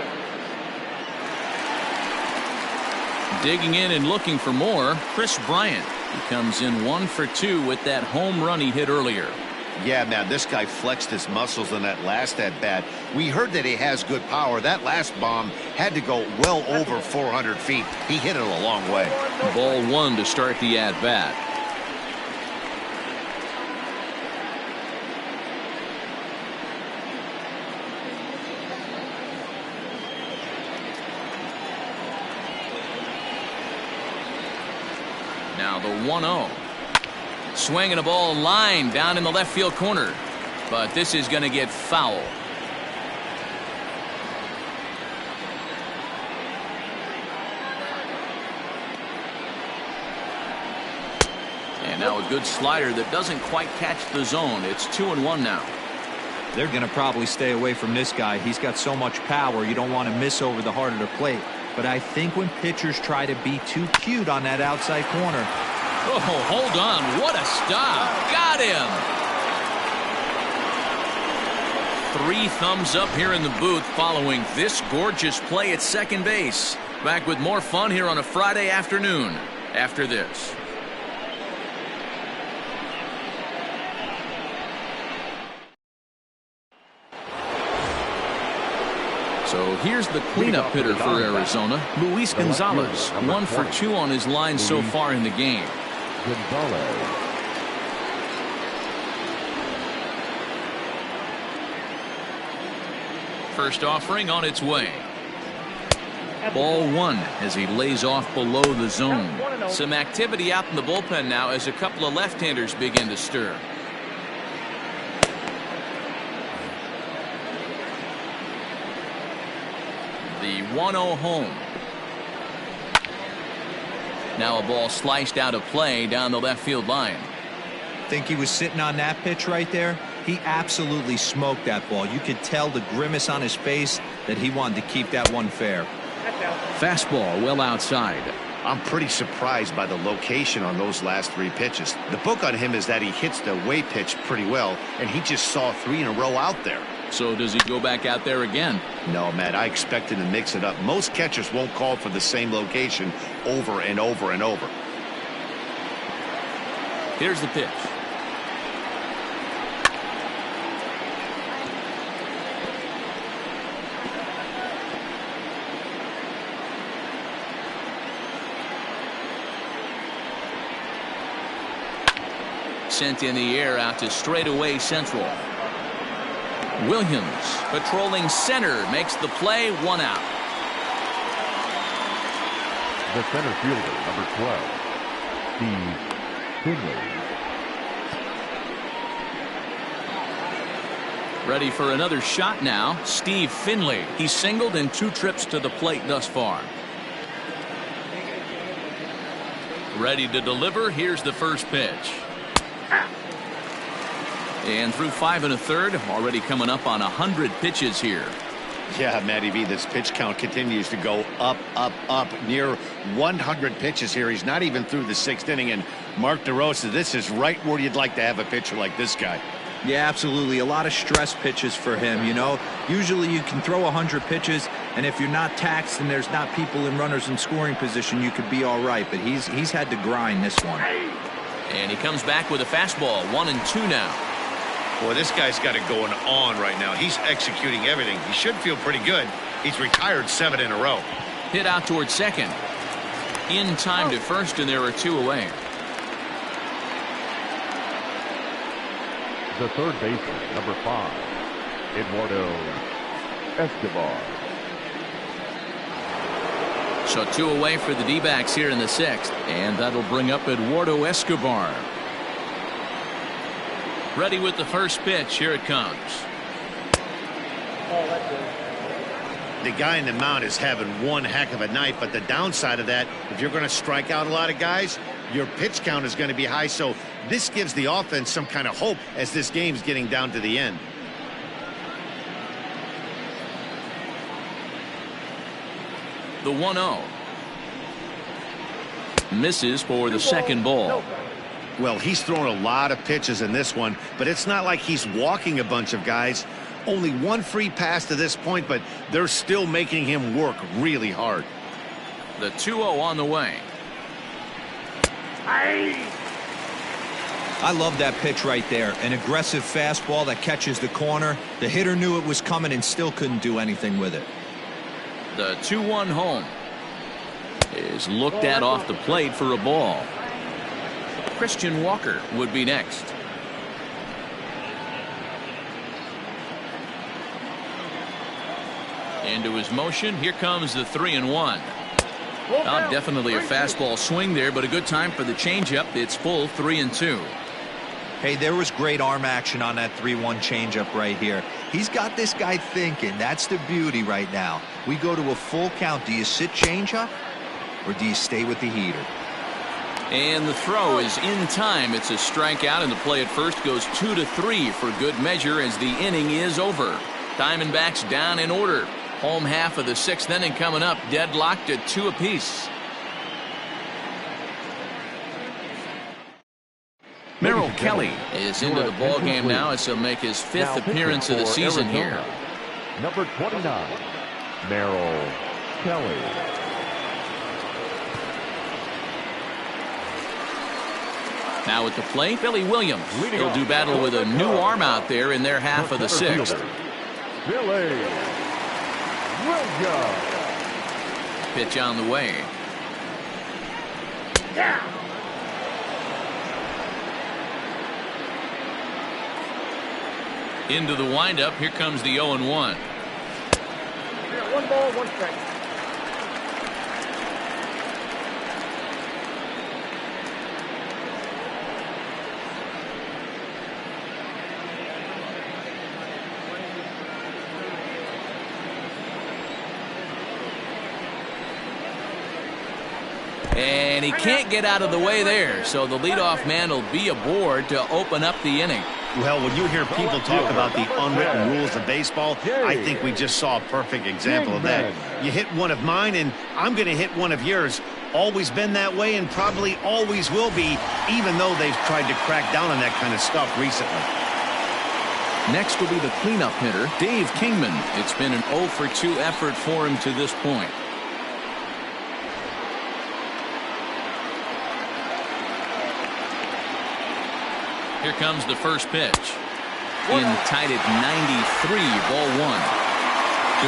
Digging in and looking for more, Chris Bryant. He comes in 1 for 2 with that home run he hit earlier. Yeah, man, this guy flexed his muscles in that last at-bat. We heard that he has good power. That last bomb had to go well over 400 feet. He hit it a long way. Ball 1 to start the at-bat. Now the 1-0. Swinging a ball line down in the left field corner. But this is going to get foul. And now a good slider that doesn't quite catch the zone. It's 2-1 now. They're going to probably stay away from this guy. He's got so much power, you don't want to miss over the heart of the plate. But I think when pitchers try to be too cute on that outside corner. Oh, hold on. What a stop. Got him. 3 thumbs up here in the booth following this gorgeous play at second base. Back with more fun here on a Friday afternoon after this. So here's the cleanup hitter for Arizona, Luis Gonzalez. 1 for 2 on his line so far in the game. Gonzalez. First offering on its way. Ball 1 as he lays off below the zone. Some activity out in the bullpen now as a couple of left-handers begin to stir. 1-0 home. Now a ball sliced out of play down the left field line. Think he was sitting on that pitch right there? He absolutely smoked that ball. You could tell the grimace on his face that he wanted to keep that one fair. Fastball well outside. I'm pretty surprised by the location on those last 3 pitches. The book on him is that he hits the away pitch pretty well, and he just saw 3 in a row out there. So does he go back out there again? No, Matt, I expect him to mix it up. Most catchers won't call for the same location over and over and over. Here's the pitch. Sent in the air out to straightaway central. Williams patrolling center makes the play, 1 out. The center fielder, number 12, Steve Finley. Ready for another shot now, Steve Finley. He's singled in 2 trips to the plate thus far. Ready to deliver. Here's the first pitch. And through 5 1/3, already coming up on 100 pitches here. Yeah, Matty V, this pitch count continues to go up, up, up. Near 100 pitches here. He's not even through the 6th inning. And Mark DeRosa, this is right where you'd like to have a pitcher like this guy. Yeah, absolutely. A lot of stress pitches for him, you know. Usually you can throw 100 pitches, and if you're not taxed and there's not people in runners in scoring position, you could be all right. But he's had to grind this one. And he comes back with a fastball, 1-2 now. Boy, this guy's got it going on right now. He's executing everything. He should feel pretty good. He's retired 7 in a row. Hit out towards second. In time to first, and there are 2 away. The third baseman, number 5, Eduardo Escobar. So 2 away for the D-backs here in the 6th, and that'll bring up Eduardo Escobar. Ready with the first pitch. Here it comes. Oh, that's good. The guy in the mound is having one heck of a night, but the downside of that, if you're going to strike out a lot of guys, your pitch count is going to be high. So this gives the offense some kind of hope as this game's getting down to the end. The 1-0. Misses for the second ball. Well, he's thrown a lot of pitches in this one, but it's not like he's walking a bunch of guys. Only 1 free pass to this point, but they're still making him work really hard. The 2-0 on the way. I love that pitch right there. An aggressive fastball that catches the corner. The hitter knew it was coming and still couldn't do anything with it. The 2-1 home is looked at off the plate for a ball. Christian Walker would be next. Into his motion. Here comes the 3-1. Definitely a fastball swing there, but a good time for the changeup. It's full 3-2. Hey, there was great arm action on that 3-1 changeup right here. He's got this guy thinking. That's the beauty right now. We go to a full count. Do you sit changeup or do you stay with the heater? And the throw is in time. It's a strikeout, and the play at first goes 2-3 for good measure as the inning is over. Diamondbacks down in order. Home half of the 6th inning coming up, deadlocked at 2 apiece. Merrill Kelly is into the ball game now as he'll make his 5th appearance of the season here. Number 29, Merrill Kelly. Now at the plate, Billy Williams. He'll do battle with a new arm out there in their half of the 6th. Billy Williams. Pitch on the way. Yeah. Into the windup. Here comes the 0-1. Yeah, 1 ball, 1 strike. he can't get out of the way there, so the leadoff man will be aboard to open up the inning. Well, when you hear people talk about the unwritten rules of baseball, I think we just saw a perfect example of that. You hit one of mine, and I'm going to hit one of yours. Always been that way and probably always will be, even though they've tried to crack down on that kind of stuff recently. Next will be the cleanup hitter, Dave Kingman. It's been an 0 for 2 effort for him to this point. Here comes the first pitch. In tight at 93, ball 1.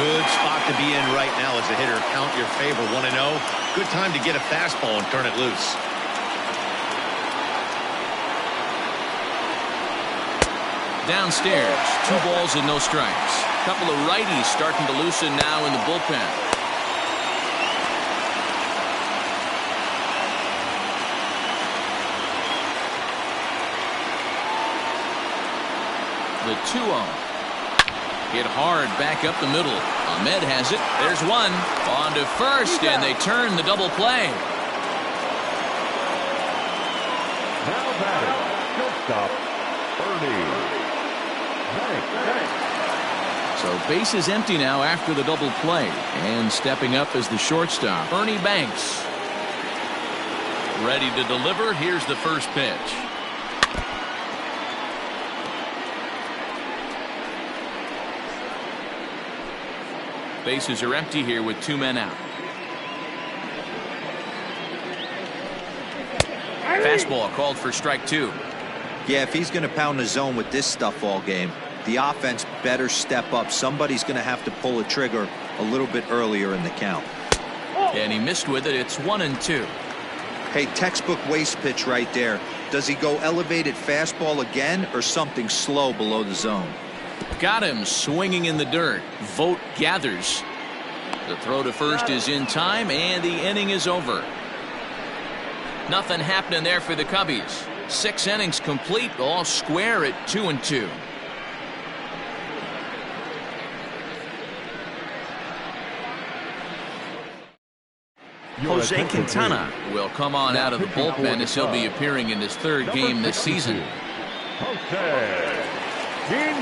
Good spot to be in right now as a hitter. Count your favor 1-0. Good time to get a fastball and turn it loose. Downstairs, 2 balls and no strikes. Couple of righties starting to loosen now in the bullpen. The 2-0. Hit hard back up the middle. Ahmed has it. There's one. On to first, and they turn the double play. Now batting, shortstop, Ernie. So base is empty now after the double play. And stepping up as the shortstop, Ernie Banks. Ready to deliver. Here's the first pitch. Bases are empty here with 2 men out. Fastball called for strike 2. Yeah, if he's going to pound the zone with this stuff all game, the offense better step up. Somebody's going to have to pull a trigger a little bit earlier in the count. And he missed with it. It's 1-2. Hey, textbook waste pitch right there. Does he go elevated fastball again or something slow below the zone? Got him swinging in the dirt. Vogt gathers. The throw to first is in time, and the inning is over. Nothing happening there for the Cubbies. 6 innings complete, all square at 2-2. Jose Quintana will come on out of the bullpen as he'll be appearing in his 3rd game this season. Jose Quintana.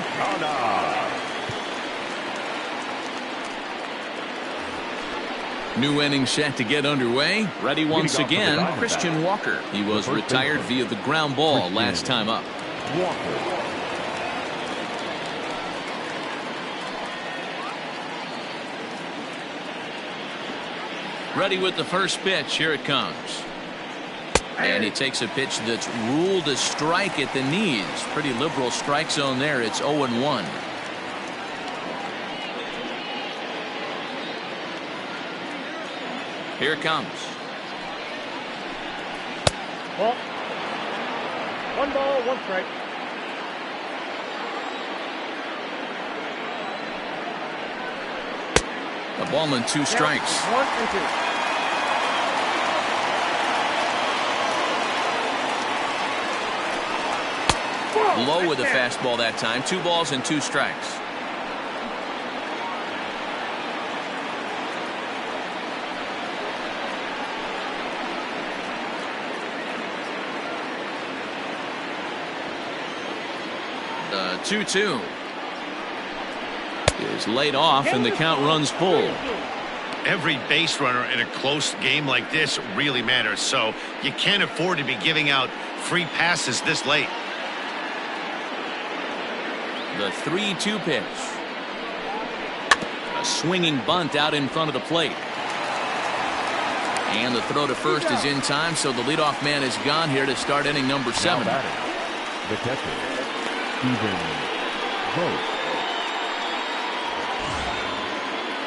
New inning set to get underway. Ready once again, Christian Walker. He was retired via the ground ball last time up. Walker. Ready with the first pitch. Here it comes. And he takes a pitch that's ruled a strike at the knees. Pretty liberal strike zone there. It's 0-1. Here it comes. Ball. 1 ball, 1 strike. A ball and 2 strikes. 1 and 2. Low with the fastball that time. 2 balls and 2 strikes. The 2-2 is laid off, and the count runs full. Every base runner in a close game like this really matters, so you can't afford to be giving out free passes this late. The 3-2 pitch. A swinging bunt out in front of the plate. And the throw to first is in time, so the leadoff man is gone here to start inning number 7. Now batting, the catcher, Stephen Vogt.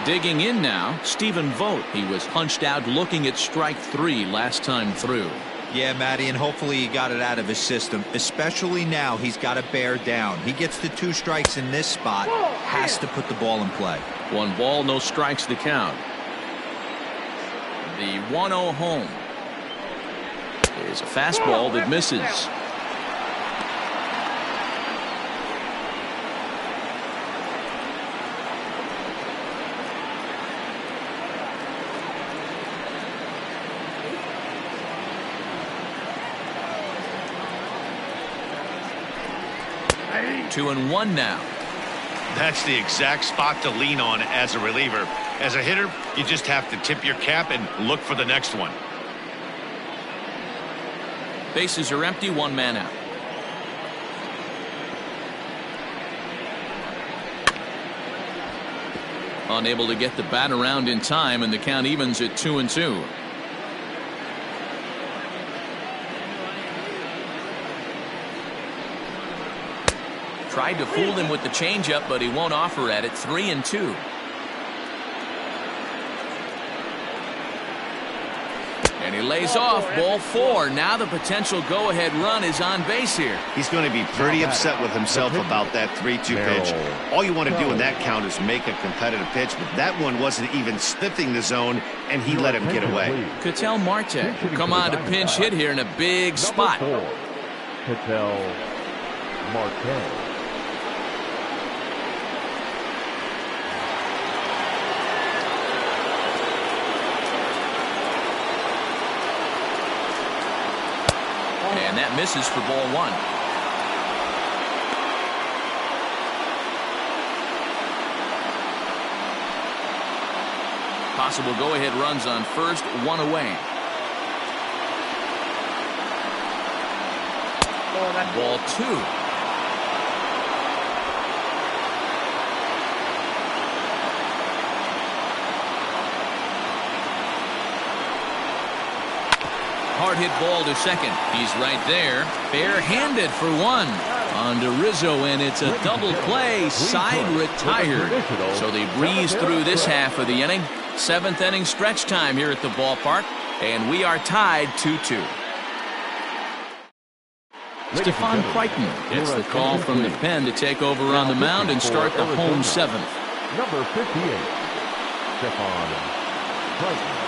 Digging in now, Stephen Vogt. He was punched out looking at strike 3 last time through. Yeah, Matty, and hopefully he got it out of his system. Especially now, he's got to bear down. He gets the 2 strikes in this spot, has to put the ball in play. 1 ball, no strikes to count. The 1-0 home is a fastball that misses. 2-1 now. That's the exact spot to lean on as a reliever. As a hitter, you just have to tip your cap and look for the next one. Bases are empty, 1 man out. Unable to get the bat around in time, and the count evens at 2-2. Tried to fool him with the changeup, but he won't offer at it. 3-2. And he lays off. Ball 4. Now the potential go-ahead run is on base here. He's going to be pretty upset with himself about that 3-2 pitch. All you want to do in that count is make a competitive pitch, but that one wasn't even sniffing the zone, and he let him get away. Ketel Marte will come on to pinch hit here in a big spot. Ketel Marte. And that misses for ball 1. Possible go-ahead runs on first, 1 away. Ball 2. Hard hit ball to second. He's right there. Bare-handed for 1. On to Rizzo, and it's a double play. Side retired. So they breeze through this half of the inning. 7th inning stretch time here at the ballpark, and we are tied 2-2. Stefan Crichton gets the call from the pen to take over on the mound and start the home 7th. Number 58, Stefan Crichton.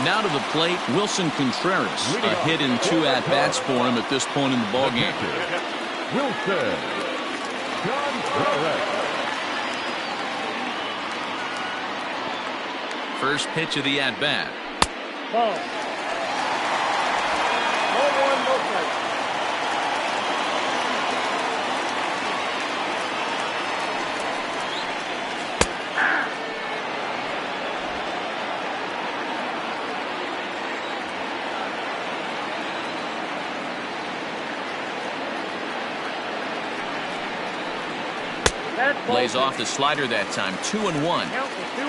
Now to the plate, Wilson Contreras. A hit in 2 at-bats for him at this point in the ballgame. Wilson Contreras. First pitch of the at-bat. Ball. 1-1, no strikes. Plays off the slider that time. 2-1. Count is 2-1.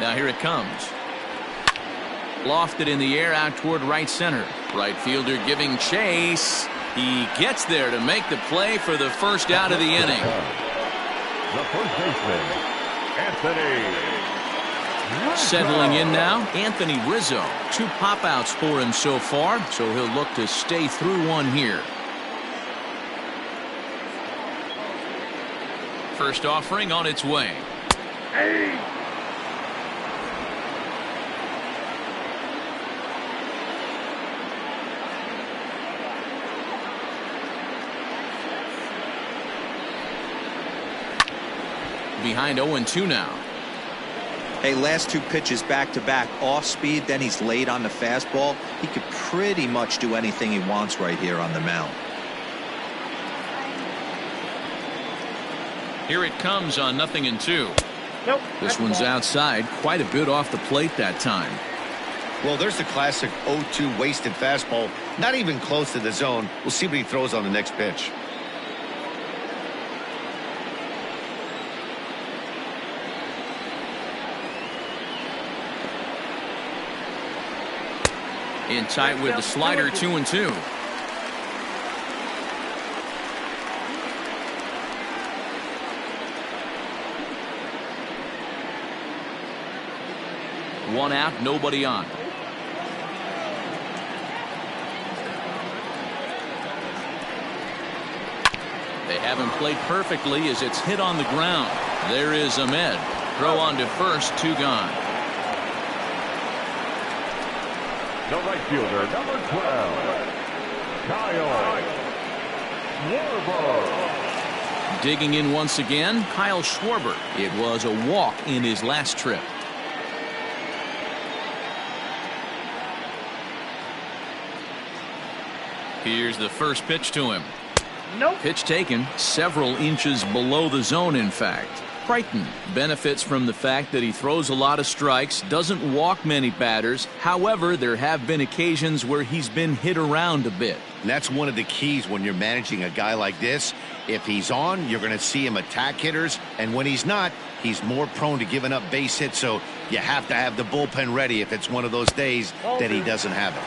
Now here it comes. Lofted in the air out toward right center. Right fielder giving chase. He gets there to make the play for the first out of the inning. The first baseman, Anthony. Settling in now, Anthony Rizzo. 2 pop-outs for him so far, so he'll look to stay through one here. First offering on its way. Behind 0-2 now. Hey, last 2 pitches back-to-back off speed, then he's late on the fastball. He could pretty much do anything he wants right here on the mound. Here it comes on 0-2. Nope. This one's outside, quite a bit off the plate that time. Well, there's the classic 0-2 wasted fastball. Not even close to the zone. We'll see what he throws on the next pitch. In tight with the slider, 2-2. One out, nobody on. They haven't played perfectly as it's hit on the ground. There is Ahmed. Throw on to first, 2 gone. The right fielder, number 12, Kyle Schwarber. Digging in once again, Kyle Schwarber. It was a walk in his last trip. Here's the first pitch to him. Nope. Pitch taken several inches below the zone, in fact. Crichton benefits from the fact that he throws a lot of strikes, doesn't walk many batters. However, there have been occasions where he's been hit around a bit. And that's one of the keys when you're managing a guy like this. If he's on, you're going to see him attack hitters. And when he's not, he's more prone to giving up base hits. So you have to have the bullpen ready if it's one of those days that he doesn't have it.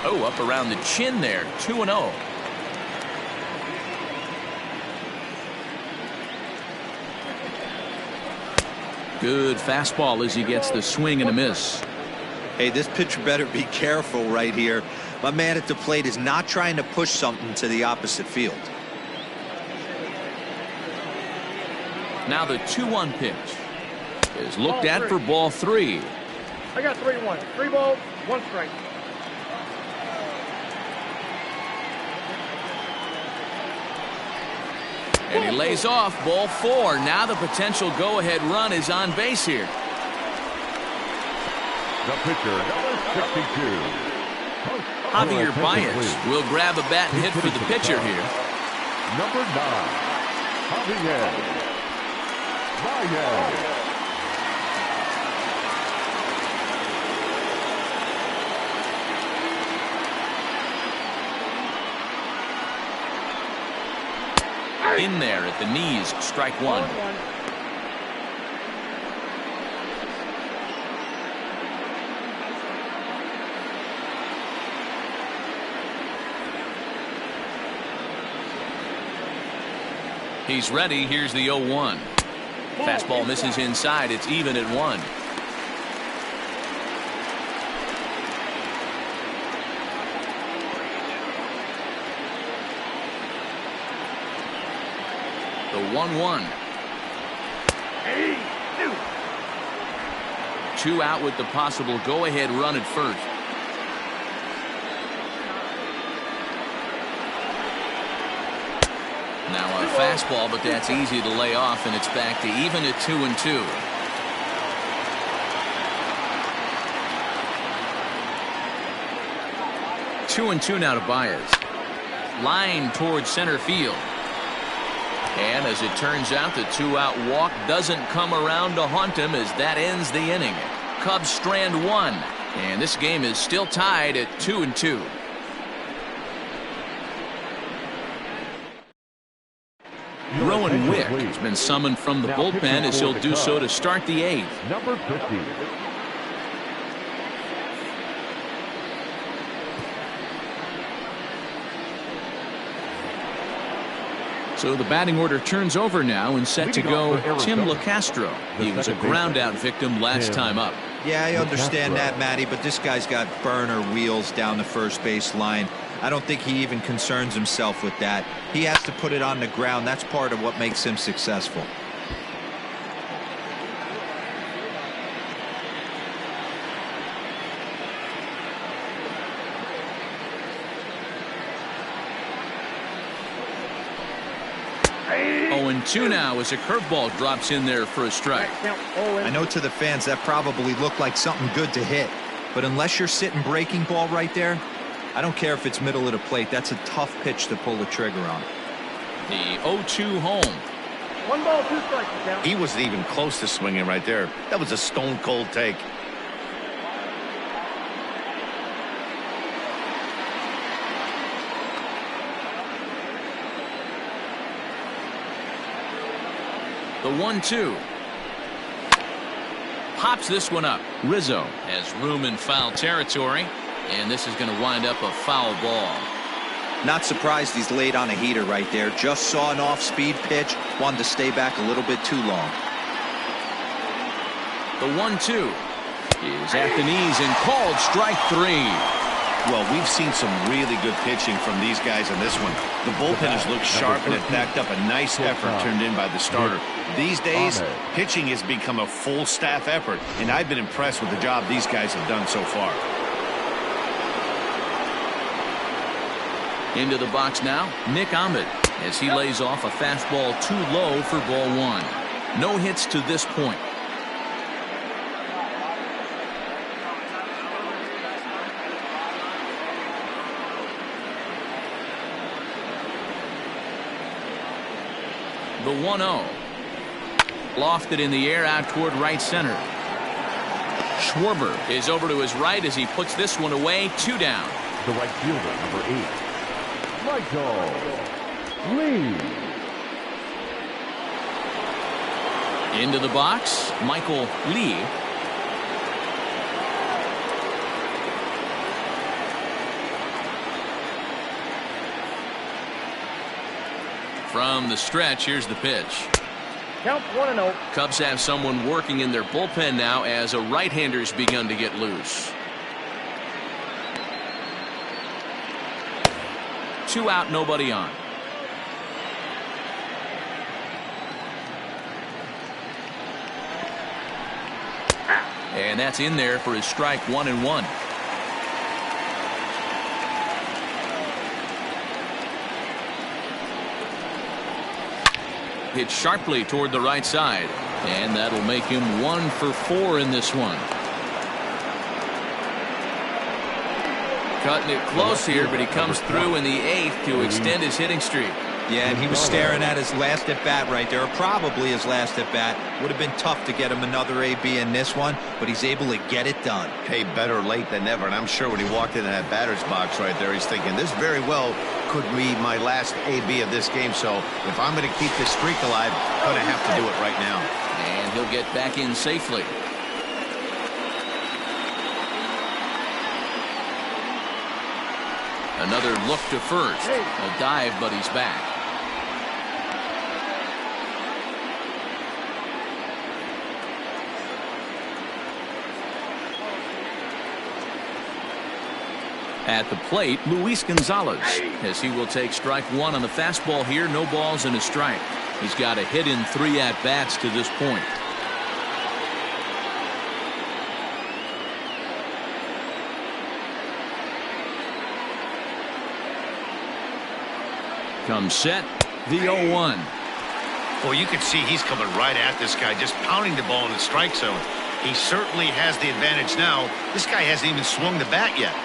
Oh, up around the chin there. 2-0. Good fastball as he gets the swing and a miss. Hey, this pitcher better be careful right here. My man at the plate is not trying to push something to the opposite field. Now the 2-1 pitch is looked at for ball 3. I got 3-1. 3 balls, 1 strike. And he lays off ball 4. Now the potential go-ahead run is on base here. The pitcher, number 62. Javier Baez will grab a bat and hit for the pitcher here. Number 9, Javier Baez. In there at the knees, strike 1. He's ready. Here's the 0-1. Fastball misses inside. It's even at 1. The 1-1. 2 out with the possible go-ahead run at first. Now a fastball, but that's easy to lay off, and it's back to even at 2-2. Two and two now to Baez. Line towards center field. And as it turns out, the 2-out walk doesn't come around to haunt him as that ends the inning. Cubs strand 1, and this game is still tied at 2-2. Rowan Wick has been summoned from the bullpen as he'll do so to start the 8th. Number 50. So the batting order turns over now and set to go Tim LeCastro. He was a ground out victim last time up. Yeah, I understand that, Matty, but this guy's got burner wheels down the first base line. I don't think he even concerns himself with that. He has to put it on the ground. That's part of what makes him successful. Oh, and 2 now as a curveball drops in there for a strike. I know to the fans that probably looked like something good to hit, but unless you're sitting breaking ball right there, I don't care if it's middle of the plate. That's a tough pitch to pull the trigger on. The 0-2 home. 1 ball, 2 strikes. Count. He wasn't even close to swinging right there. That was a stone cold take. The 1-2. Pops this one up. Rizzo has room in foul territory, and this is going to wind up a foul ball. Not surprised he's laid on a heater right there. Just saw an off-speed pitch. Wanted to stay back a little bit too long. The 1-2 is at the knees and called strike 3. Well, we've seen some really good pitching from these guys in this one. The bullpen has looked sharp, and it backed up a nice effort turned in by the starter. These days, pitching has become a full staff effort, and I've been impressed with the job these guys have done so far. Into the box now, Nick Ahmed. as he lays off a fastball too low for ball one. No hits to this point. The 1-0. Lofted in the air out toward right center. Schwarber is over to his right as he puts this one away. 2 down. The right fielder, number 8, Michael Lee. Into the box, Michael Lee. From the stretch, here's the pitch. Count 1-0. Cubs have someone working in their bullpen now as a right-hander's begun to get loose. 2 out, nobody on. And that's in there for his strike 1-1. Hit sharply toward the right side, and that'll make him 1 for 4 in this one. Cutting it close here, but he comes through in the 8th to extend his hitting streak. Yeah, and he was staring at his last at bat right there, or probably his last at bat. Would have been tough to get him another AB in this one, but he's able to get it done. Hey, better late than never. And I'm sure when he walked into that batter's box right there, he's thinking this very well could be my last AB of this game. So if I'm going to keep this streak alive, I'm going to have to do it right now. And he'll get back in safely. Another look to first. A dive, but he's back. At the plate, Luis Gonzalez, as he will take strike 1 on the fastball here. No balls and a strike. He's got a hit in 3 at-bats to this point. Comes set, the 0-1. Well, you can see he's coming right at this guy, just pounding the ball in the strike zone. He certainly has the advantage now. This guy hasn't even swung the bat yet.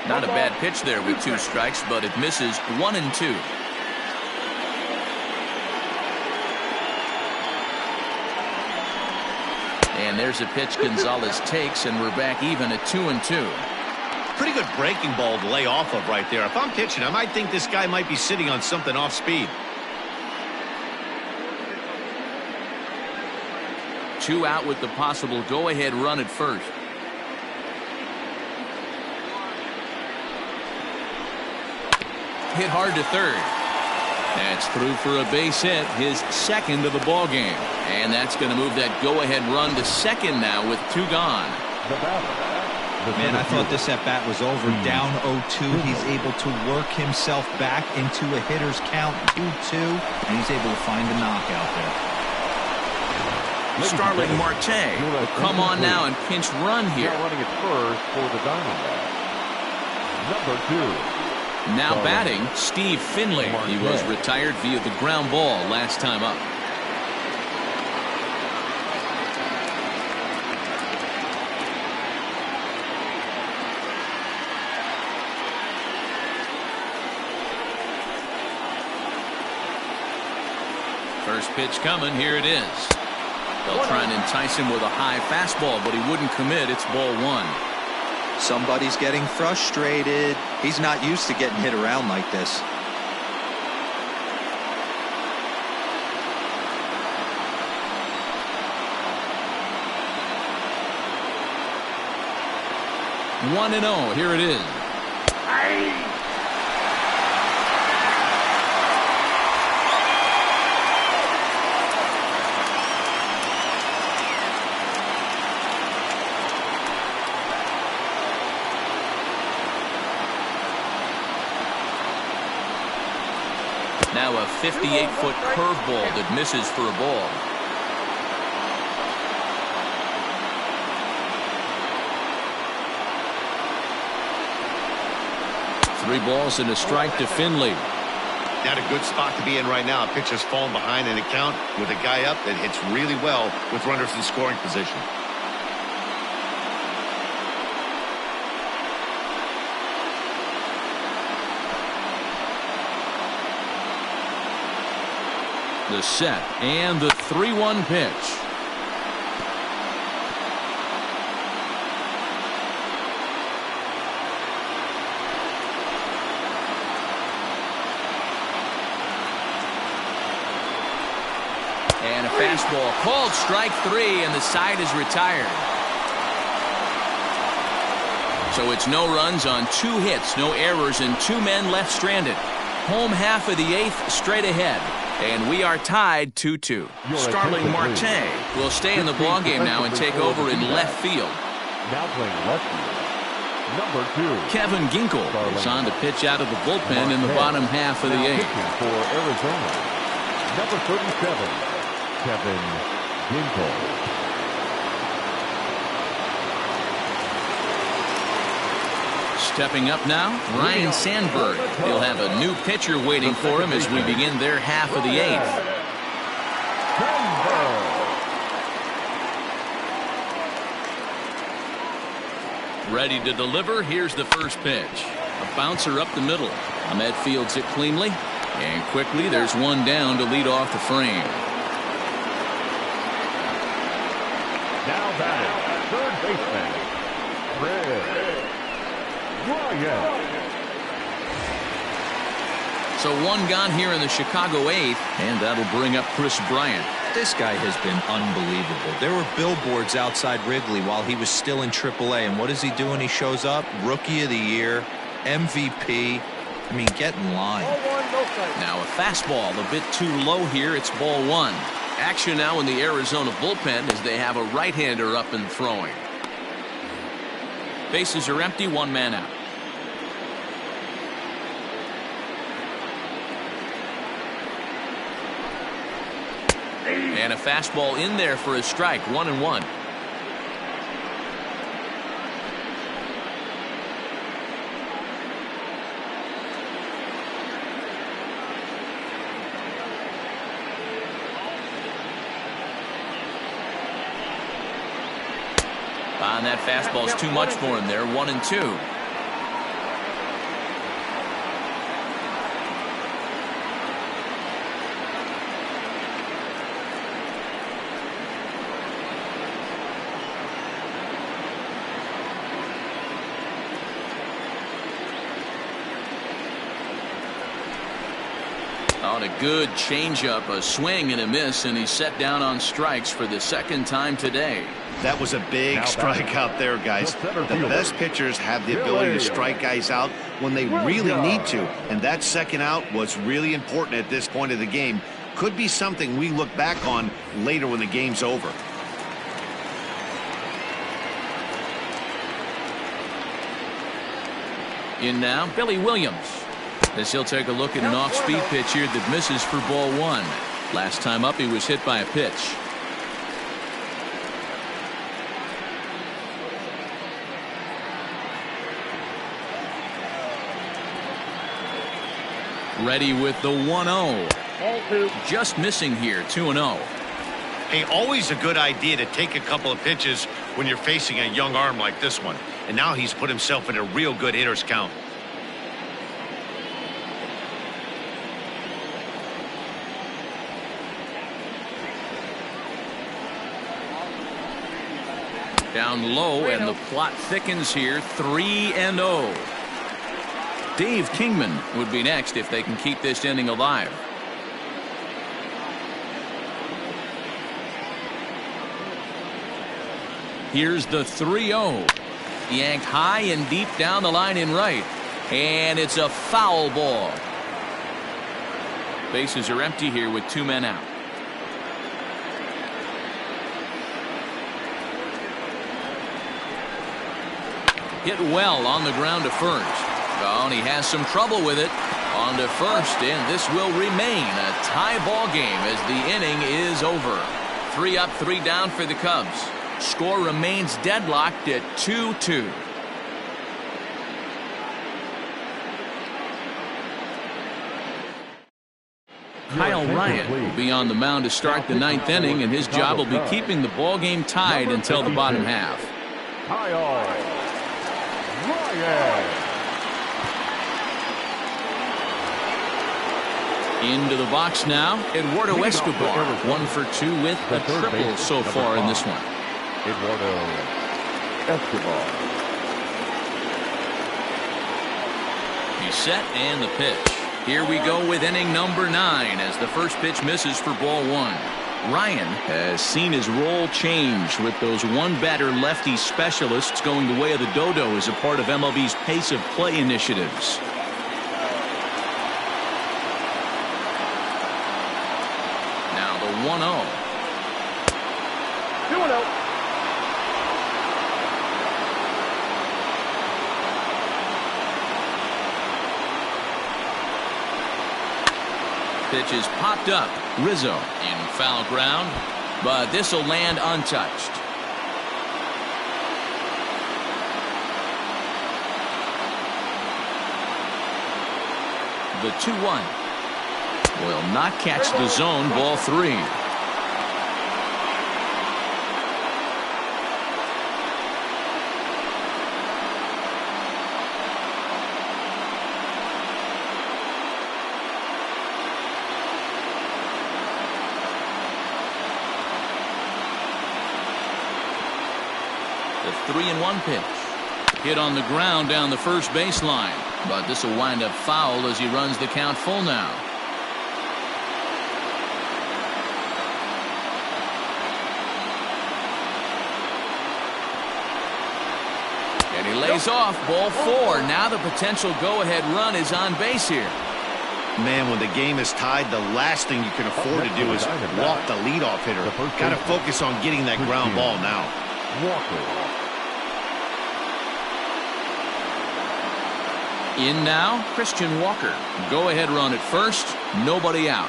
Not a bad pitch there with 2 strikes, but it misses 1 and 2. And there's a pitch Gonzalez takes, and we're back even at 2 and 2. Pretty good breaking ball to lay off of right there. If I'm pitching, I might think this guy might be sitting on something off speed. 2 out with the possible go-ahead run at first. Hit hard to third. That's through for a base hit, his 2nd of the ball game, and that's going to move that go-ahead run to second now with 2 gone. Man, I thought this at bat was over. Down 0-2. He's able to work himself back into a hitter's count 2-2, and he's able to find the knockout there. Starling Marte will come on now and pinch run here. Now running at first for the Diamondbacks. Number 2. Now batting, Steve Finley. He was retired via the ground ball last time up. First pitch coming. Here it is. They'll try and entice him with a high fastball, but he wouldn't commit. It's ball 1. Somebody's getting frustrated. He's not used to getting hit around like this. One and 0. Here it is. Now a 58-foot curveball that misses for a ball. 3 balls and a strike to Finley. Not a good spot to be in right now. A pitcher's falling behind in a count with a guy up that hits really well with runners in scoring position. The set and the 3-1 pitch. And a fastball called strike 3, and the side is retired. So it's no runs on 2 hits, no errors, and 2 men left stranded. Home half of the 8th straight ahead. And we are tied 2-2. Starling Marte will stay in the ballgame now and take over in left field. Now playing left field, number 2. Kevin Ginkel is on to pitch out of the bullpen in the bottom half of the 8th. For Arizona, number 37, Kevin Ginkel. Stepping up now, Ryan Sandberg. He'll have a new pitcher waiting for him as we begin their half of the 8th. Ready to deliver. Here's the first pitch. A bouncer up the middle. Ahmed fields it cleanly. And quickly, there's one down to lead off the frame. Now batting, third baseman, Red. So one gone here in the Chicago 8th, and that'll bring up Chris Bryant. This guy has been unbelievable. There were billboards outside Wrigley while he was still in AAA, and what is he doing? He shows up, Rookie of the Year, MVP. I mean, get in line. Now a fastball a bit too low here. It's ball 1. Action now in the Arizona bullpen as they have a right-hander up and throwing. Bases are empty, 1 man out. And a fastball in there for a strike, 1-1. And that fastball's too much for him there, 1-2. On a good changeup, a swing and a miss, and he's set down on strikes for the 2nd time today. That was a big strike out there, guys. The best pitchers have the ability to strike guys out when they really need to, and that second out was really important at this point of the game. Could be something we look back on later when the game's over. In now, Billy Williams. As he'll take a look at an off-speed pitch here that misses for ball 1. Last time up, he was hit by a pitch. Ready with the 1-0. Just missing here, 2-0. Hey, always a good idea to take a couple of pitches when you're facing a young arm like this one. And now he's put himself in a real good hitter's count. Down low, and the plot thickens here, 3-0. Dave Kingman would be next if they can keep this inning alive. Here's the 3-0. Yanked high and deep down the line in right. And it's a foul ball. Bases are empty here with 2 men out. Hit well on the ground to first. Oh, and he has some trouble with it. On to first, and this will remain a tie ball game as the inning is over. 3 up, 3 down for the Cubs. Score remains deadlocked at 2-2. Kyle Ryan will be on the mound to start the ninth inning, and his job will be keeping the ball game tied until the bottom half. Kyle Ryan. Into the box now, Eduardo Escobar, 1 for 2 with a triple so far in this one. Eduardo Escobar. He's set and the pitch. Here we go with inning number 9 as the first pitch misses for ball 1. Ryan has seen his role change with those one-batter lefty specialists going the way of the dodo as a part of MLB's pace of play initiatives. Now the 1-0. 2-0. Pitch is popped up. Rizzo in foul ground, but this will land untouched. The 2-1 will not catch the zone. Ball 3. The 3-1 pitch. Hit on the ground down the first baseline, but this will wind up foul as he runs the count full now. And he lays off. Ball 4. Now the potential go-ahead run is on base here. Man, when the game is tied, the last thing you can afford to do is walk the leadoff hitter. Got to focus on getting that ground ball now. Walker. In now, Christian Walker. Go ahead run at first. Nobody out.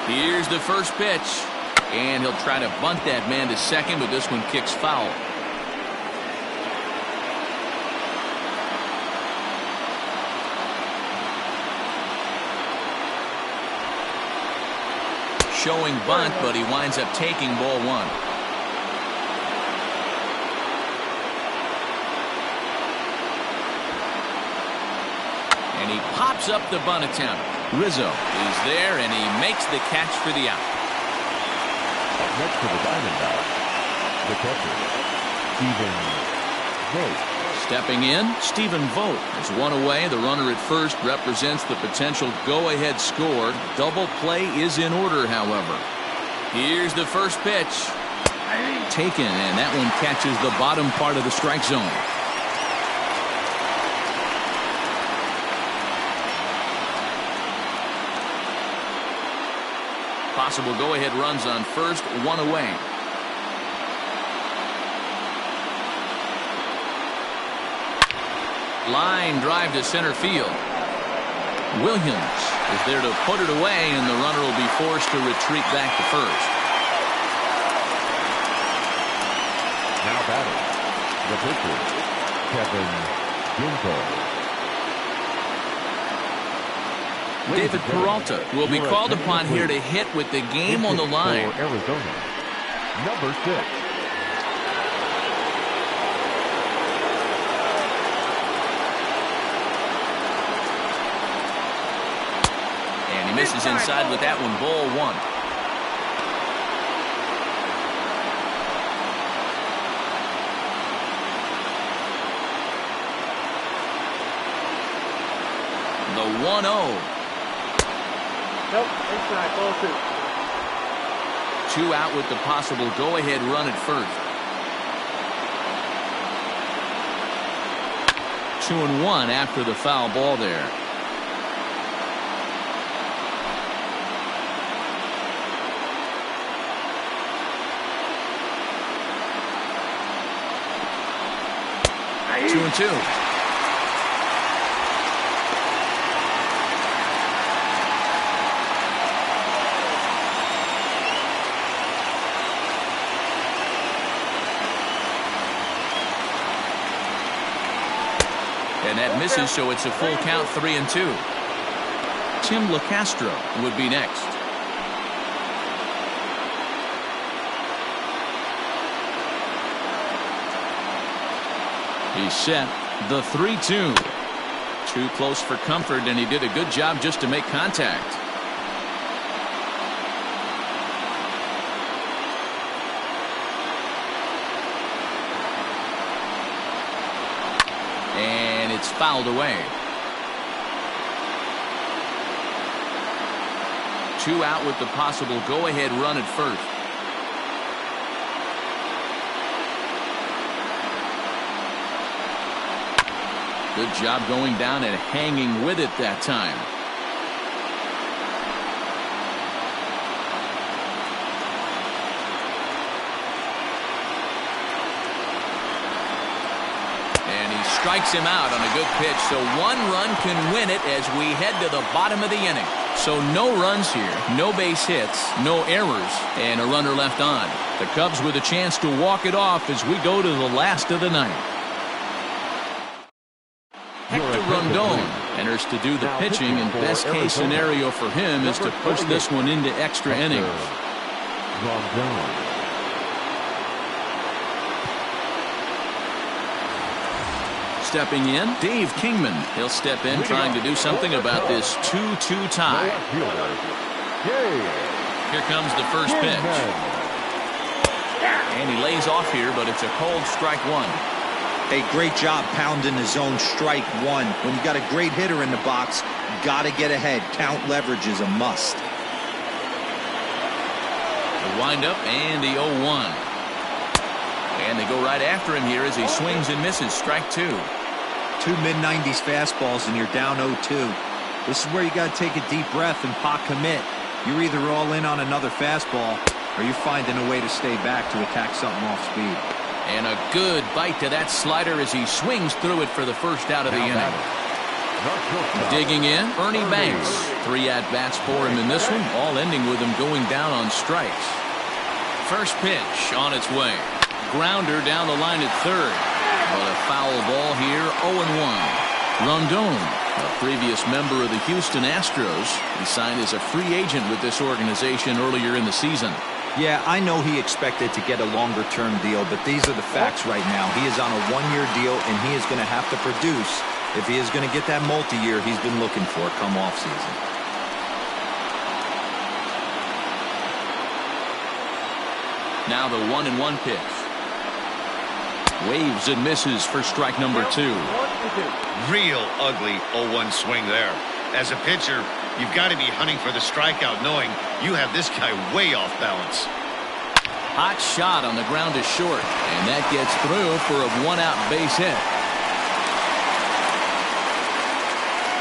Here's the first pitch. And he'll try to bunt that man to second, but this one kicks foul. Showing bunt, but he winds up taking ball 1. And he pops up the bunt attempt. Rizzo is there, and he makes the catch for the out. Up next to the Diamondbacks, the catcher, Stephen Vogt. Stepping in, Stephen Vogt is one away. The runner at first represents the potential go-ahead score. Double play is in order, however. Here's the first pitch. Taken, and that one catches the bottom part of the strike zone. Possible go-ahead runs on first, 1 away. Line drive to center field. Williams is there to put it away, and the runner will be forced to retreat back to first. Now batting, the pitcher, Kevin Ginko. David Peralta will be called upon here to hit with the game on the line. For Arizona, number 6. Misses inside with that one. Ball 1. The 1-0. Nope, inside, ball 2. 2 out with the possible go-ahead run at first. 2-1 after the foul ball there. Two and 2. And that misses, so it's a full count, 3-2. Tim LeCastro would be next. He's set. The 3-2. Too close for comfort, and he did a good job just to make contact. And it's fouled away. 2 out with the possible go-ahead run at first. Good job going down and hanging with it that time. And he strikes him out on a good pitch, so 1 run can win it as we head to the bottom of the inning. So no runs here, no base hits, no errors, and a runner left on. The Cubs with a chance to walk it off as we go to the last of the ninth. Hector Rondon enters to do the pitching, and best case scenario for him is to push this one into extra innings. Stepping in, Dave Kingman. He'll step in trying to do something about this 2-2 tie. Here comes the first pitch. And he lays off here, but it's a cold strike 1. Hey, great job pounding the zone strike 1. When you got a great hitter in the box, got to get ahead. Count leverage is a must. The windup and the 0-1. And they go right after him here as he swings and misses. Strike 2. 2 mid-90s fastballs and you're down 0-2. This is where you got to take a deep breath and pot commit. You're either all in on another fastball or you're finding a way to stay back to attack something off speed. And a good bite to that slider as he swings through it for the first out of the inning. Digging in, Ernie Banks. 3 at-bats for him in this one, all ending with him going down on strikes. First pitch on its way. Grounder down the line at third. But a foul ball here, 0-1. Rondon, a previous member of the Houston Astros, he signed as a free agent with this organization earlier in the season. Yeah, I know he expected to get a longer-term deal, but these are the facts right now. He is on a 1-year deal, and he is going to have to produce if he is going to get that multi-year he's been looking for come off-season. Now the 1-1 pitch. Waves and misses for strike number 2. Real ugly 0-1 swing there. As a pitcher, you've got to be hunting for the strikeout, knowing you have this guy way off balance. Hot shot on the ground to short, and that gets through for a 1-out base hit.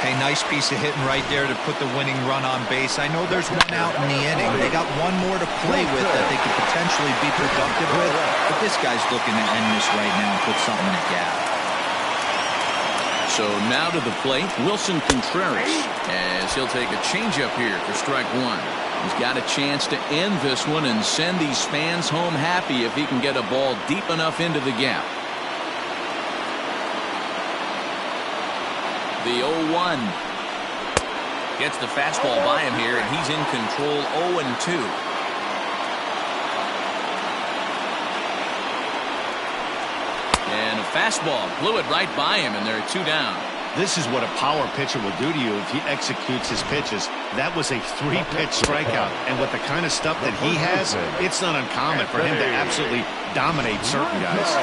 Hey, nice piece of hitting right there to put the winning run on base. I know there's 1 out in the inning. They got 1 more to play with that they could potentially be productive with, but this guy's looking to end this right now and put something in the gap. So now to the plate, Wilson Contreras, as he'll take a changeup here for strike 1. He's got a chance to end this one and send these fans home happy if he can get a ball deep enough into the gap. The 0-1. Gets the fastball by him here, and he's in control 0-2. And a fastball blew it right by him, and there are 2 down. This is what a power pitcher will do to you if he executes his pitches. That was a 3-pitch strikeout, and with the kind of stuff that he has, it's not uncommon for him to absolutely dominate certain guys.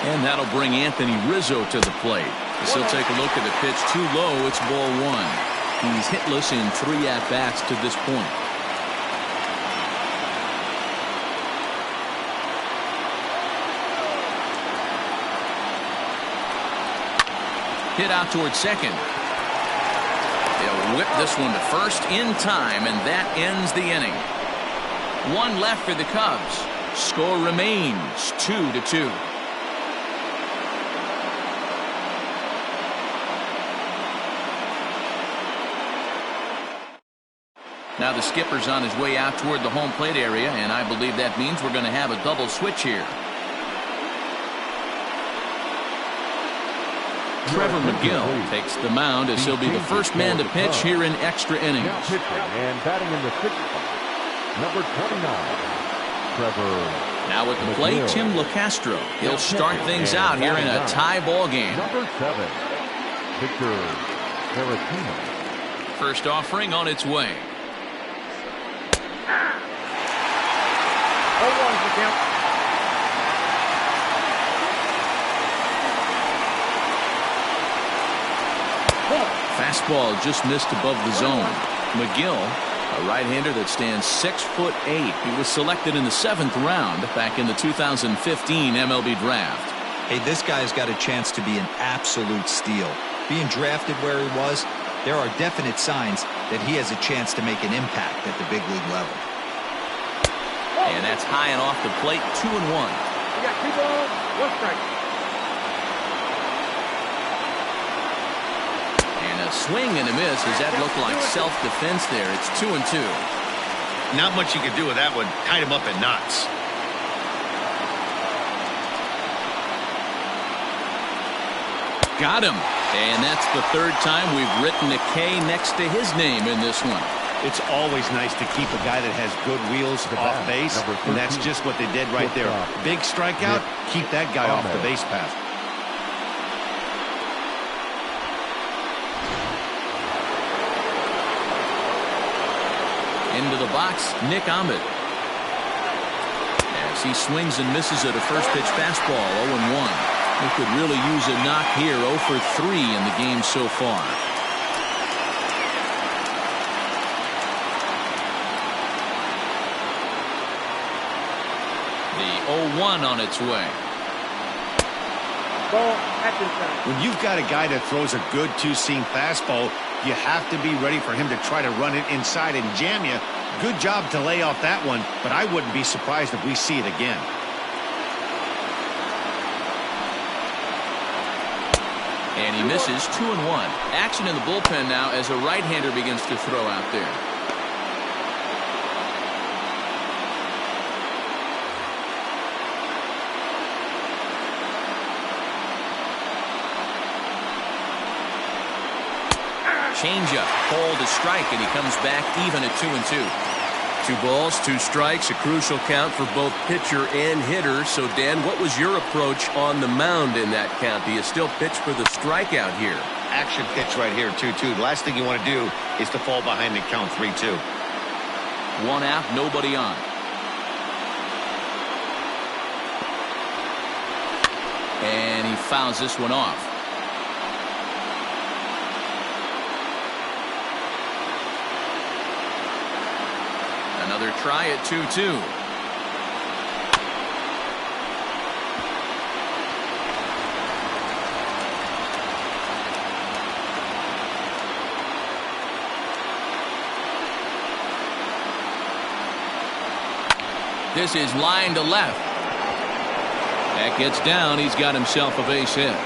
And that'll bring Anthony Rizzo to the plate. As he'll take a look at the pitch too low. It's ball 1. He's hitless in 3 at-bats to this point. Hit out towards second. They'll whip this one to first in time, and that ends the inning. 1 left for the Cubs. Score remains 2-2. Now the skipper's on his way out toward the home plate area, and I believe that means we're going to have a double switch here. Trevor McGill takes the mound as he'll be the first man to pitch here in extra innings. Now pitching and batting in the sixth spot, number 29, Trevor. Now at the plate, Tim LeCastro. He'll start things out here in a tie ball game. Number 7, Victor Caratino. First offering on its way. 0-1's the count. Fastball just missed above the zone. McGill, a right-hander that stands 6'8". He was selected in the 7th round back in the 2015 MLB draft. Hey, this guy's got a chance to be an absolute steal. Being drafted where he was, there are definite signs that he has a chance to make an impact at the big league level. And that's high and off the plate, 2-1. We got 2 balls, 1 strike. And a swing and a miss. Does that look like self-defense there? It's 2-2. Not much you could do with that one. Tied him up in knots. Got him. And that's the 3rd time we've written a K next to his name in this one. It's always nice to keep a guy that has good wheels off base, and that's just what they did right there. Big strikeout, keep that guy off the base path. Into the box, Nick Ahmed. As he swings and misses at a first pitch fastball, 0-1. He could really use a knock here, 0 for 3 in the game so far. The 0-1 on its way. Ball, action time. When you've got a guy that throws a good two-seam fastball, you have to be ready for him to try to run it inside and jam you. Good job to lay off that one, but I wouldn't be surprised if we see it again. And he misses, 2-1. Action in the bullpen now as a right-hander begins to throw out there. Changeup, called a strike, and he comes back even at 2-2. 2 balls, 2 strikes, a crucial count for both pitcher and hitter. So, Dan, what was your approach on the mound in that count? Do you still pitch for the strikeout here? Action pitch right here, 2-2. The last thing you want to do is to fall behind the count 3-2. 1 out, nobody on. And he fouls this one off. Another try at 2-2. This is line to left. That gets down. He's got himself a base hit.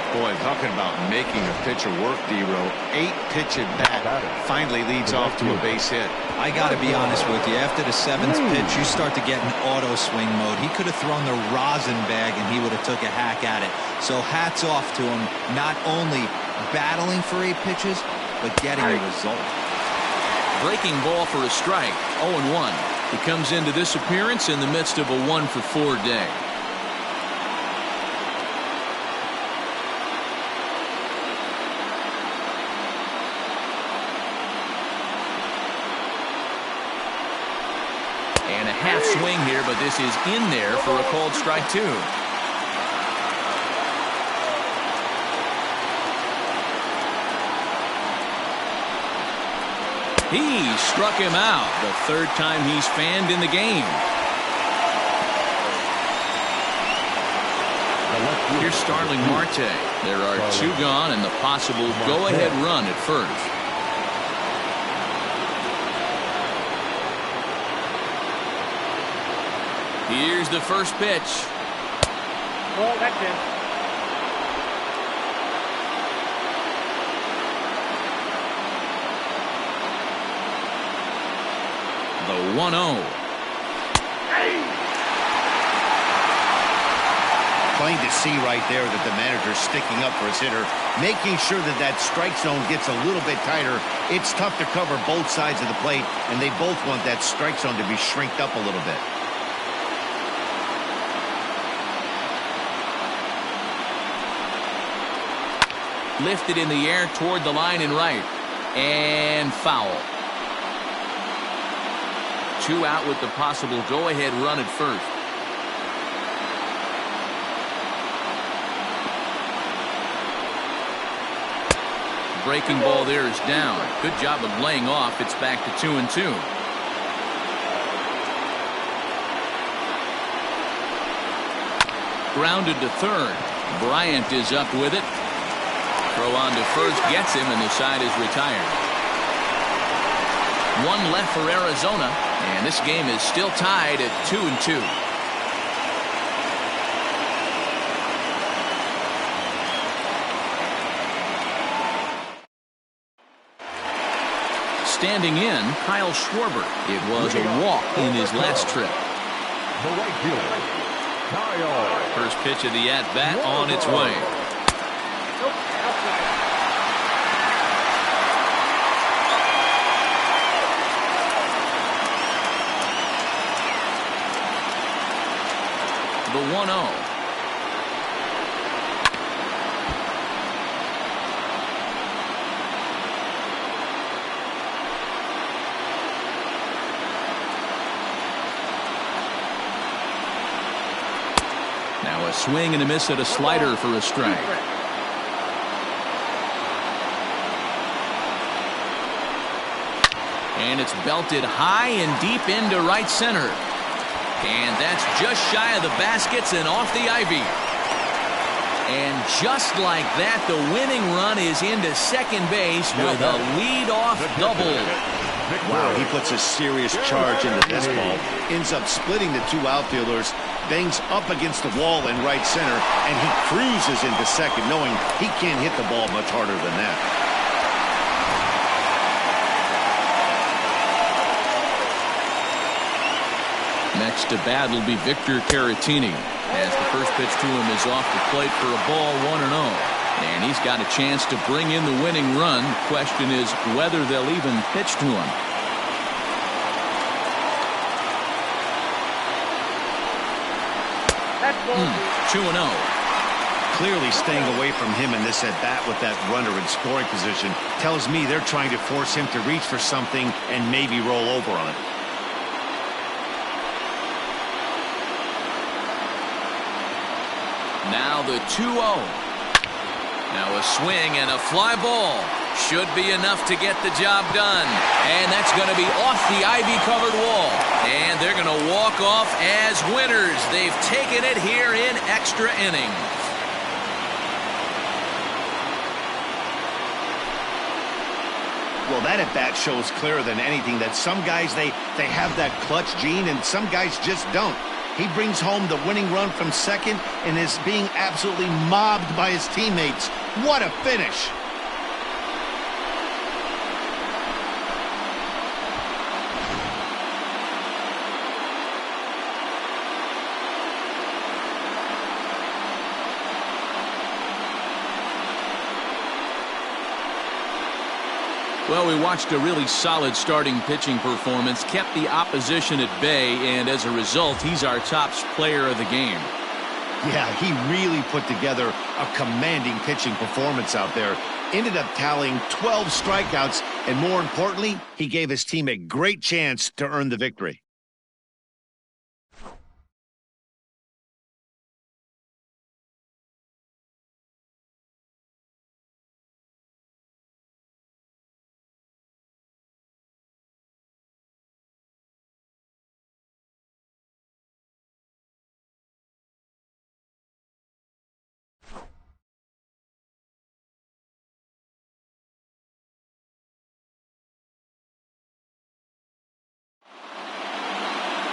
Boy, talking about making a pitcher work, D-Row. 8 pitch at bat finally leads off to a base hit. I got to be honest with you. After the 7th pitch, you start to get in auto swing mode. He could have thrown the rosin bag and he would have took a hack at it. So hats off to him, not only battling for 8 pitches, but getting a result. Breaking ball for a strike, 0-1. He comes into this appearance in the midst of a 1-for-4 day. And a half swing here, but this is in there for a called strike 2. He struck him out, the 3rd time he's fanned in the game. Here's Starling Marte. There are 2 gone and the possible go-ahead run at first. Here's the first pitch. Ball, that's in. The 1-0. plain to see right there that the manager's sticking up for his hitter, making sure that that strike zone gets a little bit tighter. It's tough to cover both sides of the plate, and they both want that strike zone to be shrinked up a little bit. Lifted in the air toward the line and right. And foul. 2 out with the possible go-ahead run at first. Breaking ball there is down. Good job of laying off. It's back to 2-2. Grounded to third. Bryant is up with it. Throw on to first gets him, and the side is retired. 1 left for Arizona, and this game is still tied at 2-2. Standing in, Kyle Schwarber. It was a walk in his last trip. The right fielder, Kyle. First pitch of the at-bat on its way. Nope, outside. The 1-0. Now a swing and a miss at a slider for a strike. And it's belted high and deep into right center. And that's just shy of the baskets and off the ivy. And just like that, the winning run is into second base with a lead-off double. Wow, he puts a serious charge into this ball. Ends up splitting the 2 outfielders, bangs up against the wall in right center, and he cruises into second, knowing he can't hit the ball much harder than that. Next to bat will be Victor Caratini, as the first pitch to him is off the plate for a ball, 1-0. And he's got a chance to bring in the winning run. The question is whether they'll even pitch to him. That's ball 2-0. Clearly staying away from him in this at-bat with that runner in scoring position tells me they're trying to force him to reach for something and maybe roll over on it. Now the 2-0. Now a swing and a fly ball. Should be enough to get the job done. And that's going to be off the ivy-covered wall. And they're going to walk off as winners. They've taken it here in extra innings. Well, that at-bat shows clearer than anything that some guys, they have that clutch gene, and some guys just don't. He brings home the winning run from second and is being absolutely mobbed by his teammates. What a finish! Well, we watched a really solid starting pitching performance, kept the opposition at bay, and as a result, he's our top player of the game. Yeah, he really put together a commanding pitching performance out there. Ended up tallying 12 strikeouts, and more importantly, he gave his team a great chance to earn the victory.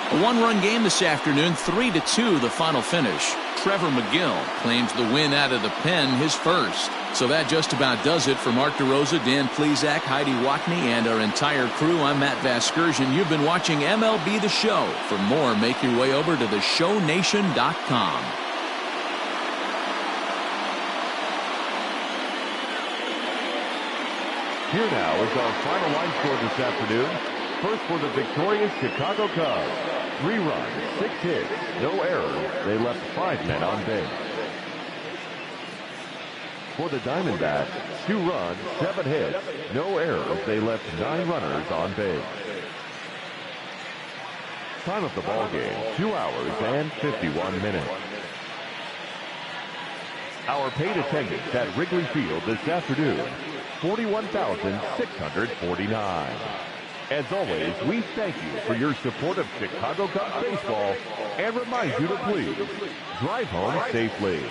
A one-run game this afternoon, 3-2 the final finish. Trevor McGill claims the win out of the pen, his first. So that just about does it for Mark DeRosa, Dan Plesac, Heidi Watney, and our entire crew. I'm Matt Vasgersian. You've been watching MLB The Show. For more, make your way over to theshownation.com. Here now is our final line score this afternoon. First for the victorious Chicago Cubs. 3 runs, 6 hits, no errors. They left 5 men on base. For the Diamondbacks, 2 runs, 7 hits, no errors. They left 9 runners on base. Time of the ball game, 2 hours and 51 minutes. Our paid attendance at Wrigley Field this afternoon, 41,649. As always, we thank you for your support of Chicago Cubs baseball and remind you to please drive home safely.